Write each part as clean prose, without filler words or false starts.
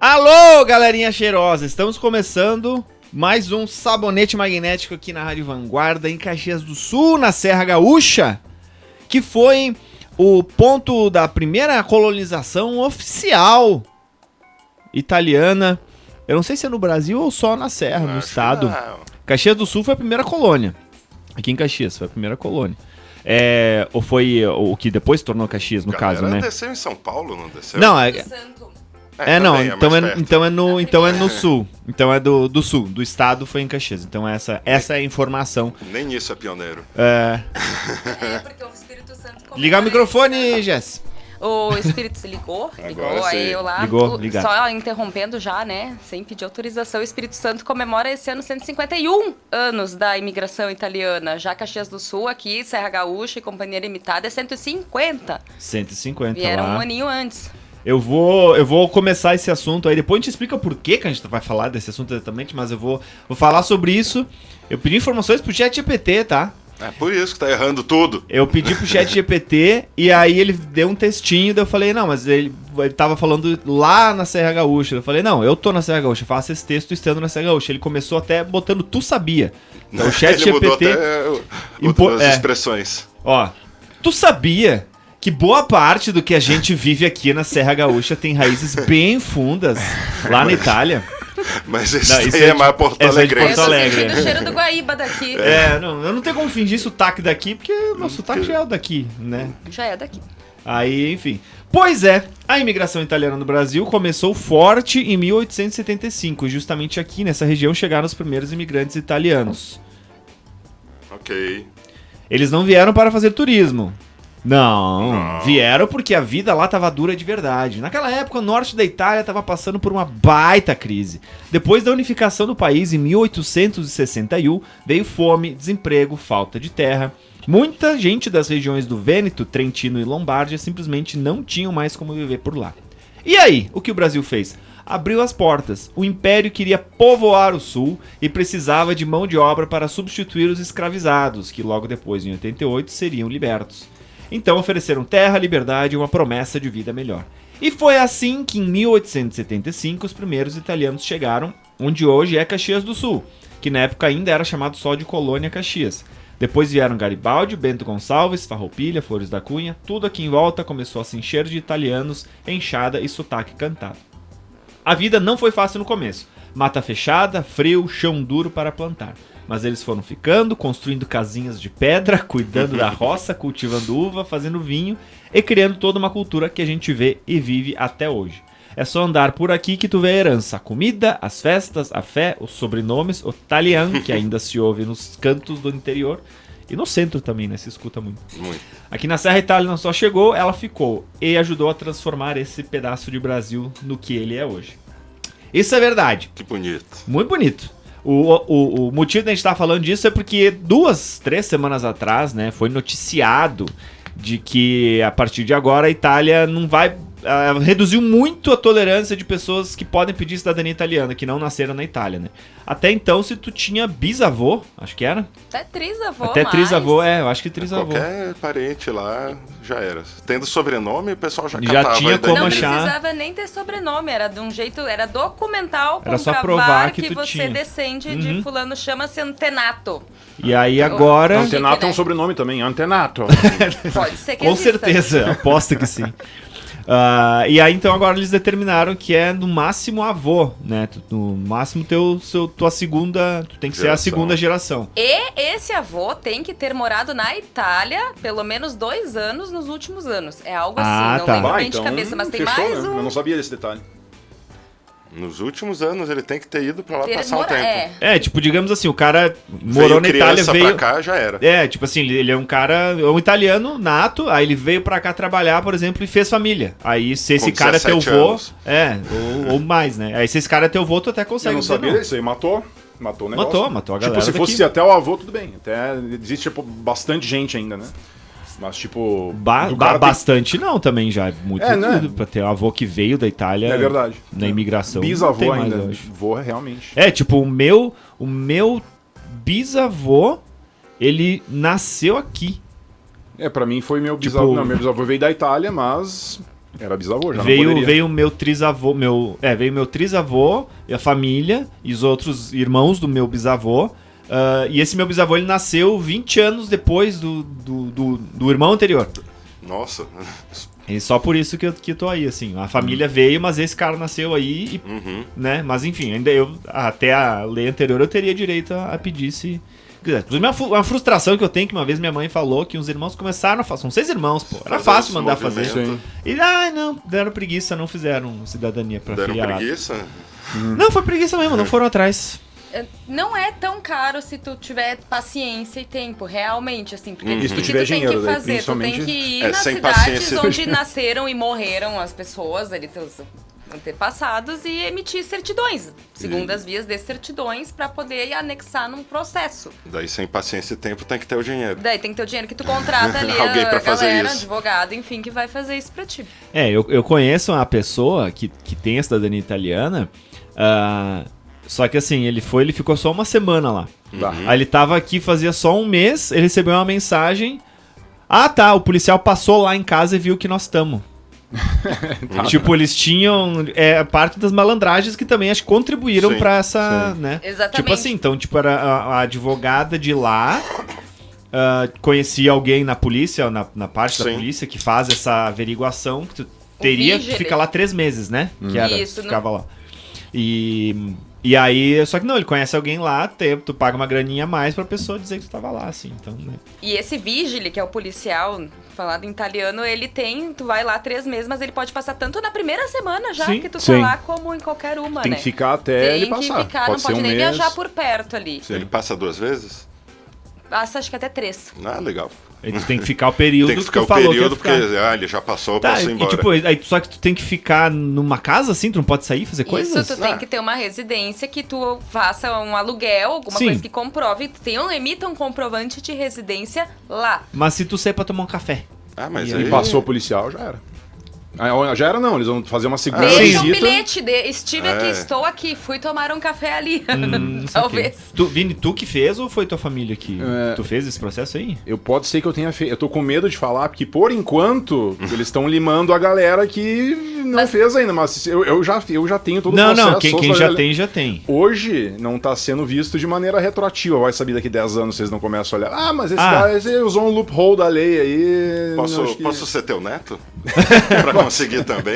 Alô, galerinha cheirosa! Estamos começando mais um Sabonete Magnético aqui na Rádio Vanguarda, em Caxias do Sul, na Serra Gaúcha, que foi o ponto da primeira colonização oficial italiana. Eu não sei se é no Brasil ou só na Serra, no estado. Caxias do Sul foi a primeira colônia. Aqui em Caxias foi a primeira colônia. Ou foi o que depois se tornou Caxias, no caso, né? Desceu em São Paulo, não desceu? Não, também, então é no sul. Então é do sul, do estado foi em Caxias. Então essa é a informação. Nem isso é pioneiro. Porque o Espírito Santo... Ligar o microfone, Jess. O Espírito se ligou, aí eu lá, Ligar. só interrompendo já, né, sem pedir autorização, o Espírito Santo comemora esse ano 151 anos da imigração italiana, já Caxias do Sul, aqui, Serra Gaúcha e Companhia Limitada, é 150. 150 Vieram lá. um aninho antes. Eu vou começar esse assunto aí, depois a gente explica por que a gente vai falar desse assunto exatamente, mas eu vou falar sobre isso. Eu pedi informações pro ChatGPT, tá? É por isso que tá errando tudo. Eu pedi pro ChatGPT e aí ele deu um textinho, daí eu falei, não, mas ele tava falando lá na Serra Gaúcha. Eu falei, não, eu tô na Serra Gaúcha, faço esse texto estando na Serra Gaúcha. Ele começou até botando tu sabia. Então, o ChatGPT ele mudou até outras expressões. Ó, tu sabia que boa parte do que a gente vive aqui na Serra Gaúcha tem raízes bem fundas lá na Itália? Mas isso aí é mais Porto Alegre. Porto Alegre. Eu tô sentindo o cheiro do Guaíba daqui. Eu não tenho como fingir sotaque daqui, porque o meu sotaque já é o daqui, né? Já é daqui. Aí, enfim. Pois é, a imigração italiana no Brasil começou forte em 1875. Justamente aqui, nessa região, chegaram os primeiros imigrantes italianos. Ok. Eles não vieram para fazer turismo. Não, vieram porque a vida lá tava dura de verdade. Naquela época, o norte da Itália tava passando por uma baita crise. Depois da unificação do país, em 1861, veio fome, desemprego, falta de terra. Muita gente das regiões do Vêneto, Trentino e Lombardia simplesmente não tinham mais como viver por lá. E aí, o que o Brasil fez? Abriu as portas. O Império queria povoar o sul e precisava de mão de obra para substituir os escravizados, que logo depois, em 88, seriam libertos. Então ofereceram terra, liberdade e uma promessa de vida melhor. E foi assim que em 1875 os primeiros italianos chegaram, onde hoje é Caxias do Sul, que na época ainda era chamado só de Colônia Caxias. Depois vieram Garibaldi, Bento Gonçalves, Farroupilha, Flores da Cunha, tudo aqui em volta começou a se encher de italianos, enxada e sotaque cantado. A vida não foi fácil no começo. Mata fechada, frio, chão duro para plantar. Mas eles foram ficando, construindo casinhas de pedra, cuidando da roça, cultivando uva, fazendo vinho e criando toda uma cultura que a gente vê e vive até hoje. É só andar por aqui que tu vê a herança, a comida, as festas, a fé, os sobrenomes, o italiano, que ainda se ouve nos cantos do interior e no centro também, né? Se escuta muito. Aqui na Serra Itália não só chegou, ela ficou e ajudou a transformar esse pedaço de Brasil no que ele é hoje. Isso é verdade. Que bonito. Muito bonito. O motivo de a gente estar falando disso é porque 2-3 semanas atrás, né, foi noticiado de que a partir de agora a Itália não vai... reduziu muito a tolerância de pessoas que podem pedir cidadania italiana, que não nasceram na Itália, né? Até então, se tu tinha bisavô, acho que era. Até trisavô, Até trisavô, eu acho que trisavô. Qualquer parente lá já era. Tendo sobrenome, o pessoal já tinha como não achar. Não precisava nem ter sobrenome, era de um jeito, era documental, era só provar que você tinha. Descende de fulano, chama-se Antenato. E aí agora... Antenato é um sobrenome também, Antenato. Pode ser que com exista. certeza, aposto que sim. E aí então agora eles determinaram que é no máximo avô, né? No máximo tua segunda, tu tem que ser a segunda geração. E esse avô tem que ter morado na Itália pelo menos 2 anos nos últimos anos. É algo assim, não lembro bem de cabeça, mas tem fechou, mais né? um... Eu não sabia desse detalhe. Nos últimos anos ele tem que ter ido pra lá passar um tempo. Tipo, digamos assim, o cara morou na Itália, veio... pra cá, já era. Tipo assim, ele é um cara, um italiano nato, aí ele veio pra cá trabalhar, por exemplo, e fez família. Aí se esse cara é teu vô, ou mais, né? Aí se esse cara é teu vô, tu até consegue. Eu não sabia isso aí, matou o negócio. Matou a galera. Tipo, se fosse até o avô, tudo bem. Até existe, tipo, bastante gente ainda, né? Mas, tipo... bastante não, também já. Muito né? Pra ter um avô que veio da Itália. É verdade. Na imigração. Bisavô mais, ainda. Vô, realmente. Tipo, o meu bisavô, ele nasceu aqui. Pra mim foi meu bisavô. Não, meu bisavô veio da Itália, mas Era bisavô, já não Veio poderia. meu trisavô, veio meu trisavô e a família e os outros irmãos do meu bisavô. E esse meu bisavô, ele nasceu 20 anos depois do irmão anterior. Nossa. E só por isso que eu tô aí, assim. A família veio, mas esse cara nasceu aí, né? Mas enfim, ainda até a lei anterior, eu teria direito a pedir se... Inclusive, uma frustração que eu tenho, que uma vez minha mãe falou que os irmãos começaram a fazer. São 6 irmãos, pô. Era fácil mandar fazer. Sim. E, não, deram preguiça, não fizeram cidadania pra Deram filharada. preguiça? Não, foi preguiça mesmo, não foram atrás. Não é tão caro se tu tiver paciência e tempo, realmente, assim. Porque E se tu o que tiver tu tem dinheiro, que daí, fazer? Tu tem principalmente. que ir É, nas sem cidades paciência. onde nasceram e morreram as pessoas, ali, teus antepassados, e emitir certidões, segundo as vias de certidões, pra poder anexar num processo. Daí, sem paciência e tempo, tem que ter o dinheiro. Daí tem que ter o dinheiro que tu contrata ali, Alguém pra fazer galera, isso. advogado, enfim, que vai fazer isso pra ti. Eu conheço uma pessoa que tem a cidadania italiana, só que assim, ele ficou só uma semana lá. Aí ele tava aqui fazia só um mês, ele recebeu uma mensagem. O policial passou lá em casa e viu que nós estamos. Tipo, eles tinham parte das malandragens que também acho que contribuíram Sim, pra essa, né? Exatamente. Tipo assim, então, tipo, era a advogada de lá, conhecia alguém na polícia, na parte da Sim. polícia que faz essa averiguação, que tu teria que vigile. ficar lá 3 meses, né? Que era, Isso, ficava lá. E aí, só que não, ele conhece alguém lá, tu paga uma graninha a mais pra pessoa dizer que tu tava lá, assim, então, né? E esse vigile, que é o policial, falado em italiano, tu vai lá 3 meses, mas ele pode passar tanto na primeira semana já Sim. que tu Sim. tá lá, como em qualquer uma, Tem né? que ficar até ele Tem passar. que ficar, Pode não ser pode um nem mês. viajar por perto ali. Ele passa 2 vezes? Passa acho que até 3. Legal. Aí tu tem que ficar o período Tem que ficar tu o falou período, que ia porque ficar. ele já passou, Tá, posso ir e embora. tipo, só que tu tem que ficar numa casa assim, tu não pode sair, fazer coisas? Isso, tu tem que ter uma residência que tu faça um aluguel, alguma Sim. coisa que comprove, emita um comprovante de residência lá. Mas se tu sair pra tomar um café. Mas E aí... E passou o policial, já era. Já era não, eles vão fazer uma segunda Deixa um visita. bilhete, estive aqui, estou aqui, fui tomar um café ali. Talvez. Vini, tu que fez ou foi tua família que tu fez esse processo aí? Pode ser que eu tenha feito. Eu tô com medo de falar, porque por enquanto eles estão limando a galera que não fez ainda, mas eu já tenho todo o processo. Não, quem já tem, já tem. Hoje não tá sendo visto de maneira retroativa. Vai saber daqui 10 anos vocês não começam a olhar. Mas esse cara esse usou um loophole da lei aí. Posso ser teu neto? Pra conseguir também?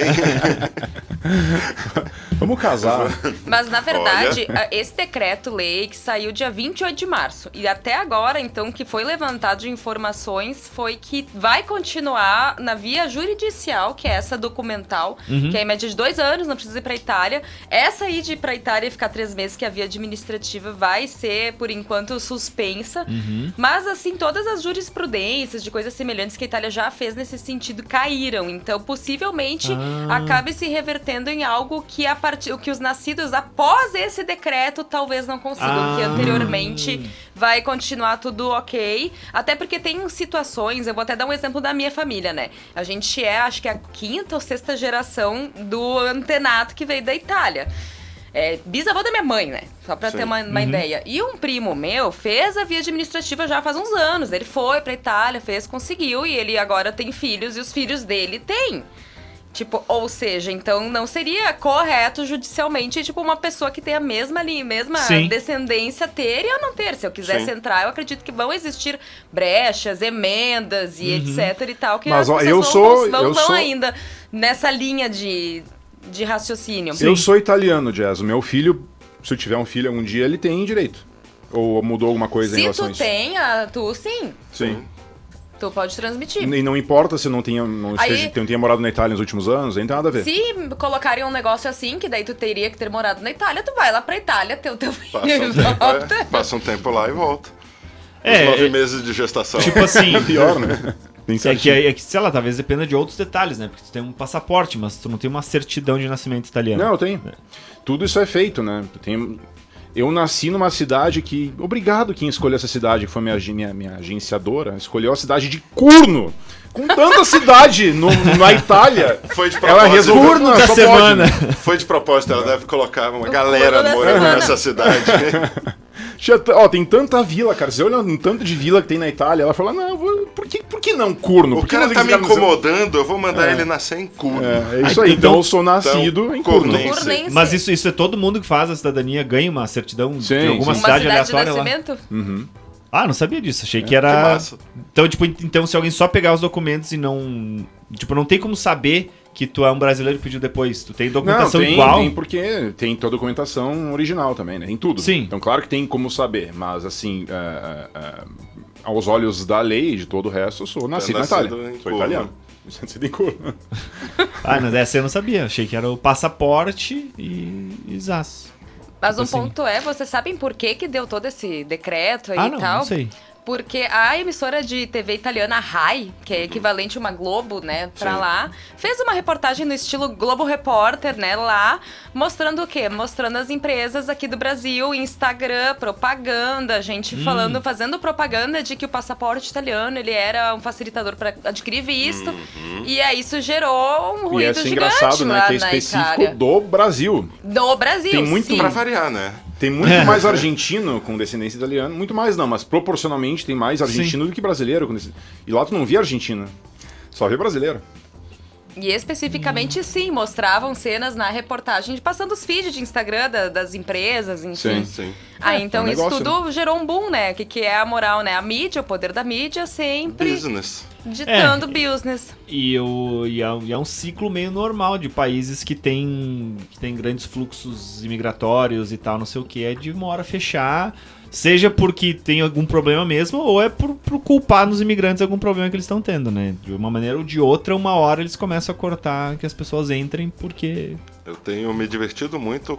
Vamos casar. Mas, na verdade, esse decreto-lei que saiu dia 28 de março, e até agora, então, que foi levantado de informações, foi que vai continuar na via juridicial, que é essa documental, que é em média de 2 anos, não precisa ir pra Itália. Essa aí de ir pra Itália e ficar 3 meses, que é a via administrativa, vai ser, por enquanto, suspensa. Mas, assim, todas as jurisprudências de coisas semelhantes que a Itália já fez nesse sentido caíram. Então, possivelmente, acabe se revertendo em algo que que os nascidos após esse decreto talvez não consigam, que anteriormente vai continuar tudo ok. Até porque tem situações, eu vou até dar um exemplo da minha família, né? A gente acho que a 5ª ou 6ª geração do antenato que veio da Itália. Bisavô da minha mãe, né? Só pra ter uma ideia. E um primo meu fez a via administrativa já faz uns anos. Ele foi pra Itália, conseguiu, e ele agora tem filhos, e os filhos dele têm. Tipo, ou seja, então não seria correto judicialmente, tipo, uma pessoa que tem a mesma descendência ter e eu não ter. Se eu quisesse entrar, eu acredito que vão existir brechas, emendas e etc e tal, que Mas, as pessoas eu vão sou ainda nessa linha de raciocínio. Eu sou italiano, Jazz. O meu filho, se eu tiver um filho algum dia, ele tem direito. Ou mudou alguma coisa em relação a isso? Se tu tem, tu sim. Sim. Tu pode transmitir. E não importa se não tenha morado na Itália nos últimos anos, não tem nada a ver. Se colocarem um negócio assim, que daí tu teria que ter morado na Itália, tu vai lá pra Itália, teu filho volta. Passa um tempo lá e volta. Os 9 meses de gestação. Tipo assim, Pior, né? é que, sei lá, talvez dependa de outros detalhes, né? Porque tu tem um passaporte, mas tu não tem uma certidão de nascimento italiano. Não, eu tenho. Tudo isso é feito, né? Eu nasci numa cidade que... Obrigado quem escolheu essa cidade, que foi minha agenciadora. Escolheu a cidade de Curno. Com tanta cidade na Itália. Foi de propósito. Ela resolveu Curno da semana. Foi de propósito, ela deve colocar uma galera morando nessa cidade. Tem tanta vila, cara. Você olha um tanto de vila que tem na Itália, ela fala, não, por que não Curno? O cara tá me incomodando, eu vou mandar ele nascer em Curno. É isso aí, então eu sou nascido em Curno. Curnense. Mas isso é todo mundo que faz a cidadania, ganha uma certidão de alguma Uma cidade cidade de aleatória lá. nascimento? Ah, não sabia disso. Achei que Que era. massa. Então, tipo, então se alguém só pegar os documentos e não. Tipo, não tem como saber que tu é um brasileiro que pediu depois. Tu tem documentação igual. Tem porque tem toda a documentação original também, né? Em tudo. Sim. Então, claro que tem como saber, mas assim, aos olhos da lei e de todo o resto, eu sou nascido na Itália. em Sou Curno. italiano. Nascido em Curno. Ah, mas essa eu não sabia. Achei que era o passaporte e zaz. Mas Tipo um assim. ponto é, vocês sabem por que deu todo esse decreto aí Ah, e não, tal? não sei. Porque a emissora de TV italiana Rai, que é equivalente a uma Globo, né, pra Sim. lá, fez uma reportagem no estilo Globo Repórter, né, lá, mostrando o quê? Mostrando as empresas aqui do Brasil, Instagram, propaganda, gente falando, fazendo propaganda de que o passaporte italiano, ele era um facilitador para adquirir visto, e aí isso gerou um E ruído é gigante engraçado, né? lá Que é na específico Itália. do Brasil. Do Brasil, Tem muito sim. Pra variar, né? Tem muito mais argentino com descendência italiana. Muito mais não, mas proporcionalmente tem mais argentino do que brasileiro. E lá tu não via argentino. Só via brasileiro. E especificamente, sim, mostravam cenas na reportagem de passando os feeds de Instagram das empresas, enfim. Sim. Aí, então, é um isso negócio, tudo gerou um boom, né? O que é a moral, né? A mídia, o poder da mídia sempre Business. ditando business. E é um ciclo meio normal de países que tem grandes fluxos imigratórios e tal, não sei o que, é de uma hora fechar, seja porque tem algum problema mesmo, ou é por culpar nos imigrantes algum problema que eles estão tendo, né? De uma maneira ou de outra, uma hora eles começam a cortar que as pessoas entrem, porque... Eu tenho me divertido muito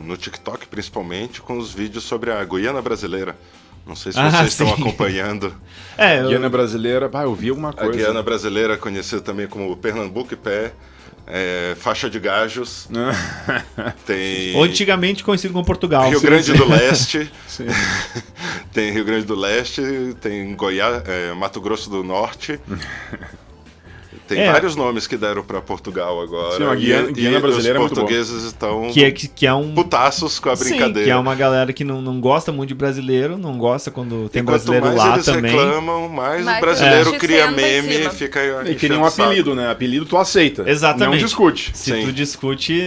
no TikTok, principalmente, com os vídeos sobre a Guiana brasileira. Não sei se vocês estão sim. acompanhando. Guiana brasileira, eu vi alguma A coisa. Guiana brasileira, conhecida também como Pernambuco e Pé, faixa de gajos. Tem Ou antigamente conhecido como Portugal. Rio sim, Grande sim. do Leste. Sim. Tem Rio Grande do Leste, tem Goiás, Mato Grosso do Norte. Tem vários nomes que deram para Portugal agora. Sim, a Guiana brasileira é os muito boa. portugueses estão Que é um... putaços com a brincadeira. Sim, que é uma galera que não gosta muito de brasileiro, não gosta quando tem E quanto brasileiro mais lá eles também. reclamam, mais Mas o brasileiro a gente cria senta em meme cima. e fica E que nem enchendo um o saco. apelido, né? Apelido tu aceita. Exatamente. Não discute. Se Sim. tu discute,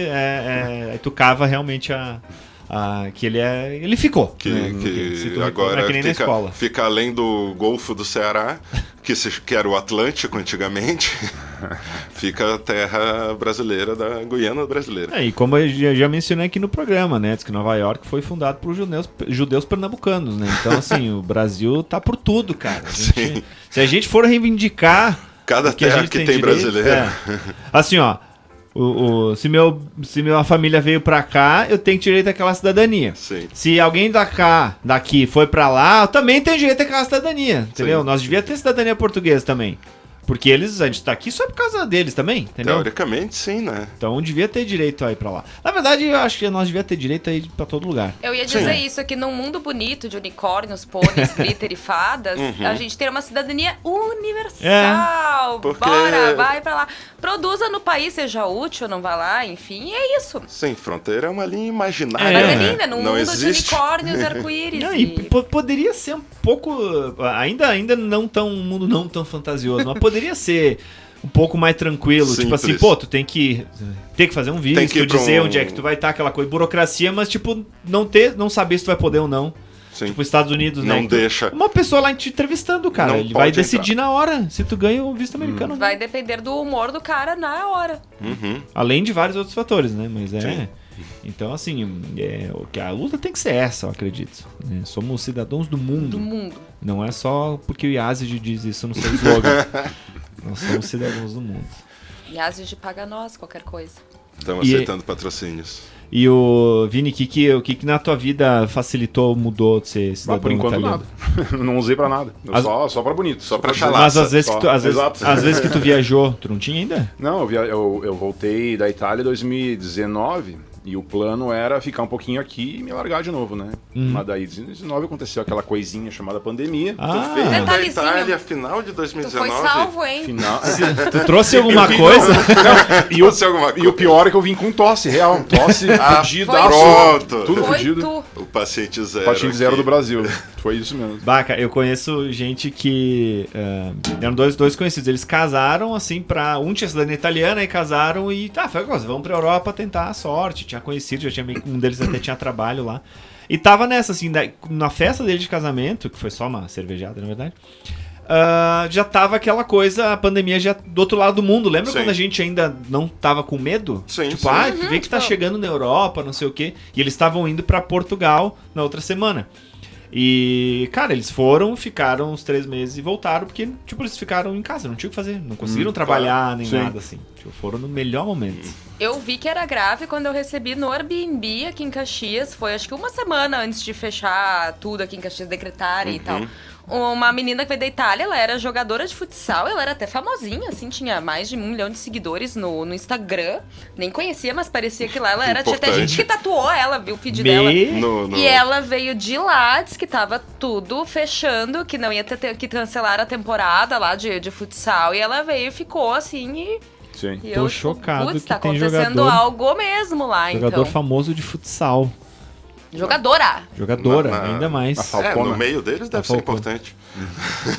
aí tu cava realmente que ele ficou. né? Se tu agora reclama, é que nem na escola. fica além do Golfo do Ceará, que era o Atlântico antigamente, fica a terra brasileira da Guiana brasileira. E como eu já mencionei aqui no programa, né? Diz que Nova York foi fundado por judeus pernambucanos, né? Então, assim, o Brasil tá por tudo, cara. Sim. Se a gente for reivindicar... Cada o que a terra gente que tem direito, brasileiro. Assim, ó, se minha família veio pra cá, eu tenho direito àquela cidadania. Sim. Se alguém daqui foi pra lá, eu também tenho direito àquela cidadania, entendeu? Sim. Nós devíamos ter cidadania portuguesa também. Porque a gente tá aqui só por causa deles também, entendeu? Teoricamente, sim, né? Então devia ter direito a ir pra lá. Na verdade, eu acho que nós devíamos ter direito a ir pra todo lugar. Eu ia dizer isso, que num mundo bonito de unicórnios, pôneis, glitter e fadas, a gente tem uma cidadania universal. Porque- Bora, vai pra lá. Produza no país, seja útil, não vá lá, enfim, é isso. Sim, fronteira é uma linha imaginária. Mas é né? linda, num Não mundo existe. de unicórnios e arco-íris. Não, e poderia ser um pouco. Ainda não tão. Um mundo não tão fantasioso, mas poderia ser um pouco mais tranquilo. Simples. Tipo assim, pô, tu tem que fazer um Tem visto, que ir pra dizer um- onde é que tu vai estar, aquela coisa, burocracia, mas tipo, não saber se tu vai poder ou não. Sim. Tipo, Estados Unidos, né? Não deixa. Uma pessoa lá te entrevistando, cara. Não Ele vai pode decidir na hora se tu ganha o visto americano. ou não. Vai depender do humor do cara na hora. Uhum. Além de vários outros fatores, né? Mas Sim. Então, assim, o que a luta tem que ser essa, eu acredito. né? Somos cidadãos do mundo. Do mundo. Não é só porque o Yazid diz isso no seu slogan. Nós somos cidadãos do mundo. E Ases de paga nós, qualquer coisa. Estamos E- aceitando patrocínios. E o Vini, o que na tua vida facilitou, mudou de ser cidadão Por enquanto italiano? nada. Não usei pra nada. Só pra bonito. Só pra dizer. chalaça. Mas às vezes, só. que tu, Exato. às vezes que tu viajou, tu não tinha ainda? Não, eu voltei da Itália em 2019 E o plano era ficar um pouquinho aqui e me largar de novo, né? Mas daí, em 2019, aconteceu aquela coisinha chamada pandemia. Tu veio da Detalhezinho. Itália final de Tu 2019. foi salvo, hein? Final... Tu trouxe alguma coisa? Trouxe alguma E o pior é que eu vim com tosse real. Tosse fudida. pronto. Tudo Foi fudido. tu. O paciente zero. Patinho zero aqui. do Brasil. Foi isso mesmo. Baca, eu conheço gente que... eram dois conhecidos. Eles casaram, assim, um tinha cidadania italiana e casaram e... Foi coisa, vamos pra Europa tentar a sorte. Tinha conhecido, já tinha um deles até tinha trabalho lá. E tava nessa, assim, na festa dele de casamento, que foi só uma cervejada, na verdade... já tava aquela coisa, a pandemia já do outro lado do mundo. Lembra Sim. quando a gente ainda não tava com medo? Sim, tipo, sim. vê que tá chegando na Europa, não sei o quê. E eles estavam indo pra Portugal na outra semana. E, cara, eles ficaram uns 3 meses e voltaram, porque, tipo, eles ficaram em casa, não tinha o que fazer. Não conseguiram trabalhar, nem Sim. nada, assim. Tipo, foram no melhor momento. Eu vi que era grave quando eu recebi no Airbnb aqui em Caxias. Foi acho que uma semana antes de fechar tudo aqui em Caxias, decretarem e tal. Uma menina que veio da Itália, ela era jogadora de futsal, ela era até famosinha, assim, tinha mais de 1 milhão de seguidores no Instagram. Nem conhecia, mas parecia que lá ela era. Tinha até Importante. gente que tatuou ela, viu o feed dela. E ela veio de lá, disse que tava tudo fechando, que não ia ter que cancelar a temporada lá de futsal. E ela veio e ficou assim e... Sim. E Tô chocado putz, que tá tem acontecendo jogador- algo mesmo lá, Jogador então. famoso de futsal. Jogadora. Jogadora, Na- ainda mais. na Falcona. No meio deles deve ser Falcona. importante.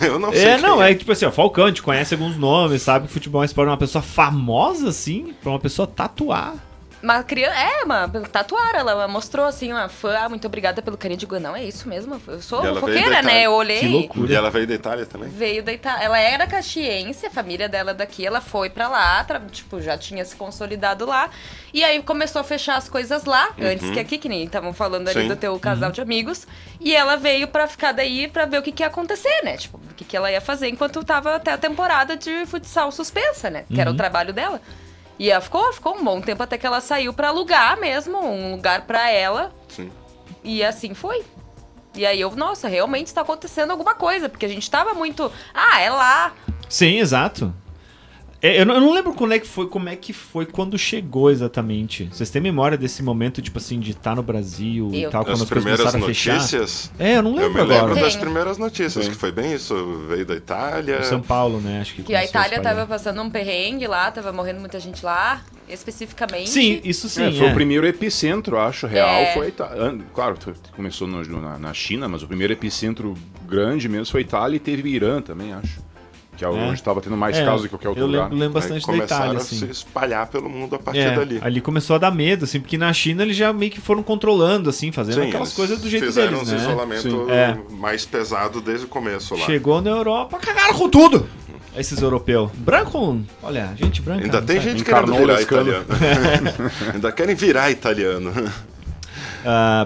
Eu não sei. Não, quem é tipo assim, ó, Falcão, a gente conhece alguns nomes, sabe que futebol é um esporte, uma pessoa famosa, assim, pra uma pessoa tatuar. Uma criança. uma tatuara. Ela mostrou assim, uma fã. Muito obrigada pelo carinho de não, é isso mesmo. Eu sou E ela veio fofoqueira, da né? Itália. Eu olhei. Que loucura. E ela veio da Itália também? Veio da Itália. Ela era caxiense, a família dela é daqui, ela foi pra lá, tipo, já tinha se consolidado lá. E aí começou a fechar as coisas lá, antes que aqui, que nem estavam falando ali Sim. do teu casal de amigos. E ela veio pra ficar daí pra ver o que ia acontecer, né? Tipo, o que ela ia fazer enquanto tava até a temporada de futsal suspensa, né? Que era o trabalho dela. E ela ficou um bom tempo até que ela saiu pra alugar mesmo, um lugar pra ela. Sim. E assim foi. E aí nossa, realmente está acontecendo alguma coisa, porque a gente tava muito, é lá. Sim, exato. Eu não lembro como é que foi quando chegou exatamente. Vocês têm memória desse momento, tipo assim, de estar no Brasil e Eu. tal, quando As as coisas primeiras começaram a fechar? notícias. Eu não Eu lembro me lembro agora. das Tenho. primeiras notícias, Sim. que foi bem isso. Veio da Itália. São Paulo, né? Acho que Que a começou Itália espalhar. tava passando um perrengue lá, tava morrendo muita gente lá, especificamente. Sim, isso sim. Foi o primeiro epicentro, acho, real. É. Foi a Itália. Claro, começou na China, mas o primeiro epicentro grande mesmo foi a Itália e teve Irã também, acho. Que é onde estava tendo mais casos do que qualquer outro eu lugar. lembro bastante Aí da começaram Itália, a assim. se espalhar pelo mundo a partir dali. Ali começou a dar medo, assim, porque na China eles já meio que foram controlando, assim, fazendo aquelas eles coisas do jeito fizeram deles, um né? isolamento Sim. mais pesado desde o começo lá. Chegou na Europa, cagaram com tudo! Esses europeus. Branco, olha, gente branca. Ainda não tem sabe. gente Encarnou querendo virar o Lescano. italiano. Ainda querem virar italiano.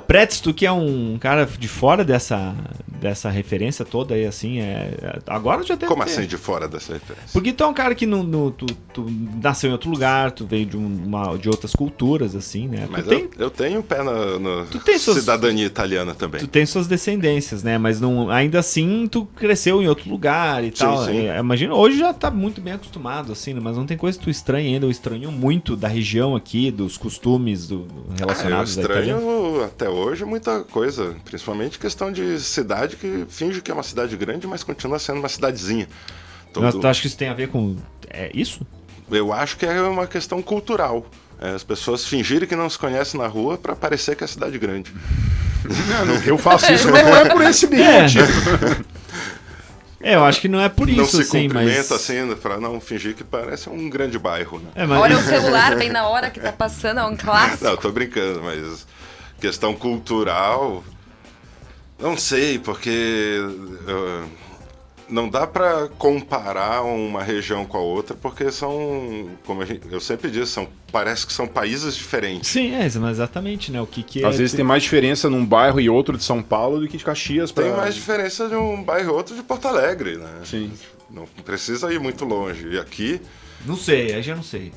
Pretz, tu que é um cara de fora dessa referência toda aí, assim, agora já deve Como ter. assim de fora dessa referência? Porque tu é um cara que tu nasceu em outro lugar, tu veio de outras culturas, assim, né? Mas Tu eu tenho pé na tem suas- cidadania italiana também. Tu tem suas descendências, né? Mas não, ainda assim tu cresceu em outro lugar e tal. sim. Imagina, hoje já tá muito bem acostumado, assim, né? Mas não tem coisa que tu estranha ainda. Eu estranho muito da região aqui, dos costumes Eu relacionados à Itália. estranho até hoje muita coisa, principalmente questão de cidade que finge que é uma cidade grande, mas continua sendo uma cidadezinha. Mas tu acha que isso tem a ver com isso? Eu acho que é uma questão cultural. As pessoas fingirem que não se conhecem na rua para parecer que é cidade grande. Eu faço isso, mas não é por esse motivo. Eu acho que não é por Não isso, se assim, cumprimenta mas... assim, para não fingir que parece um grande bairro, né? mas... Olha o celular bem na hora que tá passando, é um clássico. Não, tô brincando, mas questão cultural, não sei, porque não dá para comparar uma região com a outra, porque são, como eu sempre disse, parece que são países diferentes. Sim, mas exatamente, né? O que Às vezes tem mais diferença num bairro e outro de São Paulo do que de Caxias. Tem mais diferença de um bairro e outro de Porto Alegre, né? Sim. Não precisa ir muito longe. E aqui... Não sei, aí já não sei.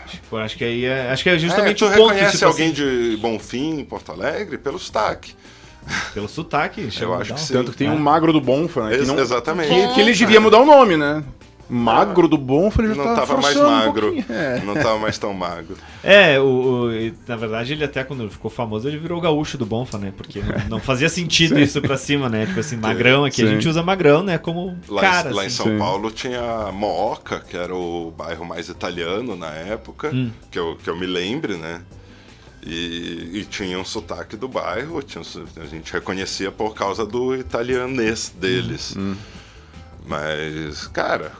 Tipo, acho que aí acho que é justamente tu o ponto. reconhece tipo alguém assim, de Bonfim, em Porto Alegre, pelo sotaque. pelo sotaque. Eu acho que sim. Tanto que tem um Magro do Bonfa, né? Que não, Exatamente. que ele devia mudar o nome, né? magro do Bonfa, ele já Não tava mais forçando magro. pouquinho. Não tava mais tão magro. Na verdade, ele até quando ficou famoso, ele virou o gaúcho do Bonfa, né? Porque não fazia sentido isso pra cima, né? Tipo assim, magrão aqui. Sim. A gente usa magrão, né? Como cara, Lá em assim. São Sim. Paulo tinha Mooca, que era o bairro mais italiano na época, que eu me lembre, né? E tinha um sotaque do bairro, a gente reconhecia por causa do italianês deles. Mas, cara,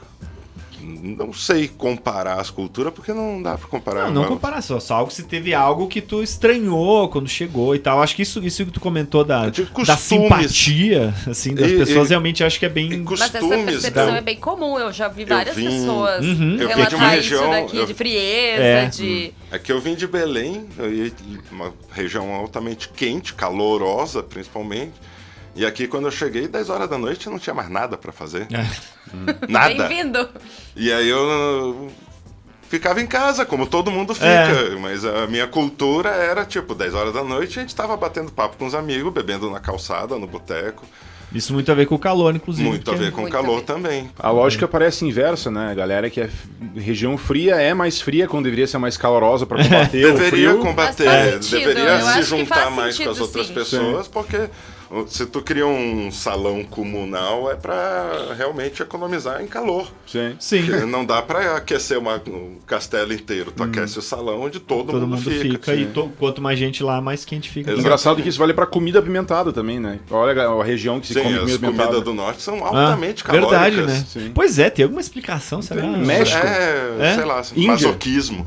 não sei comparar as culturas, porque não dá pra comparar. Não comparar só algo se teve algo que tu estranhou quando chegou e tal. Acho que isso que tu comentou da costumes. simpatia, assim, das pessoas, realmente acho que é bem... Mas essa percepção é bem comum, eu já vi várias pessoas eu vim de uma relatar região, isso daqui, de frieza, de... É que eu vim de Belém, uma região altamente quente, calorosa principalmente. E aqui, quando eu cheguei, 10 horas da noite, não tinha mais nada pra fazer. Nada. Bem-vindo! E aí eu ficava em casa, como todo mundo fica. Mas a minha cultura era, tipo, 10 horas da noite, a gente tava batendo papo com os amigos, bebendo na calçada, no boteco. Isso muito a ver com o calor, inclusive. Muito a ver com o calor também. A lógica parece inversa, né? A galera que é região fria é mais fria quando deveria ser mais calorosa pra combater o Deveria frio. combater, Mas faz sentido, deveria eu se acho que juntar faz mais com as sentido, outras sim. pessoas, porque se tu cria um salão comunal é pra realmente economizar em calor. Sim. Sim. Porque não dá pra aquecer um castelo inteiro. Tu aquece o salão onde todo mundo fica. E quanto mais gente lá, mais quente fica. Exato. Engraçado que isso vale pra comida apimentada também, né? Olha a região que se Sim, come as comida apimentada. comidas do norte são altamente calóricas. Verdade, né? Sim. Pois é, tem alguma explicação, será? México. Sei lá, Índia. masoquismo.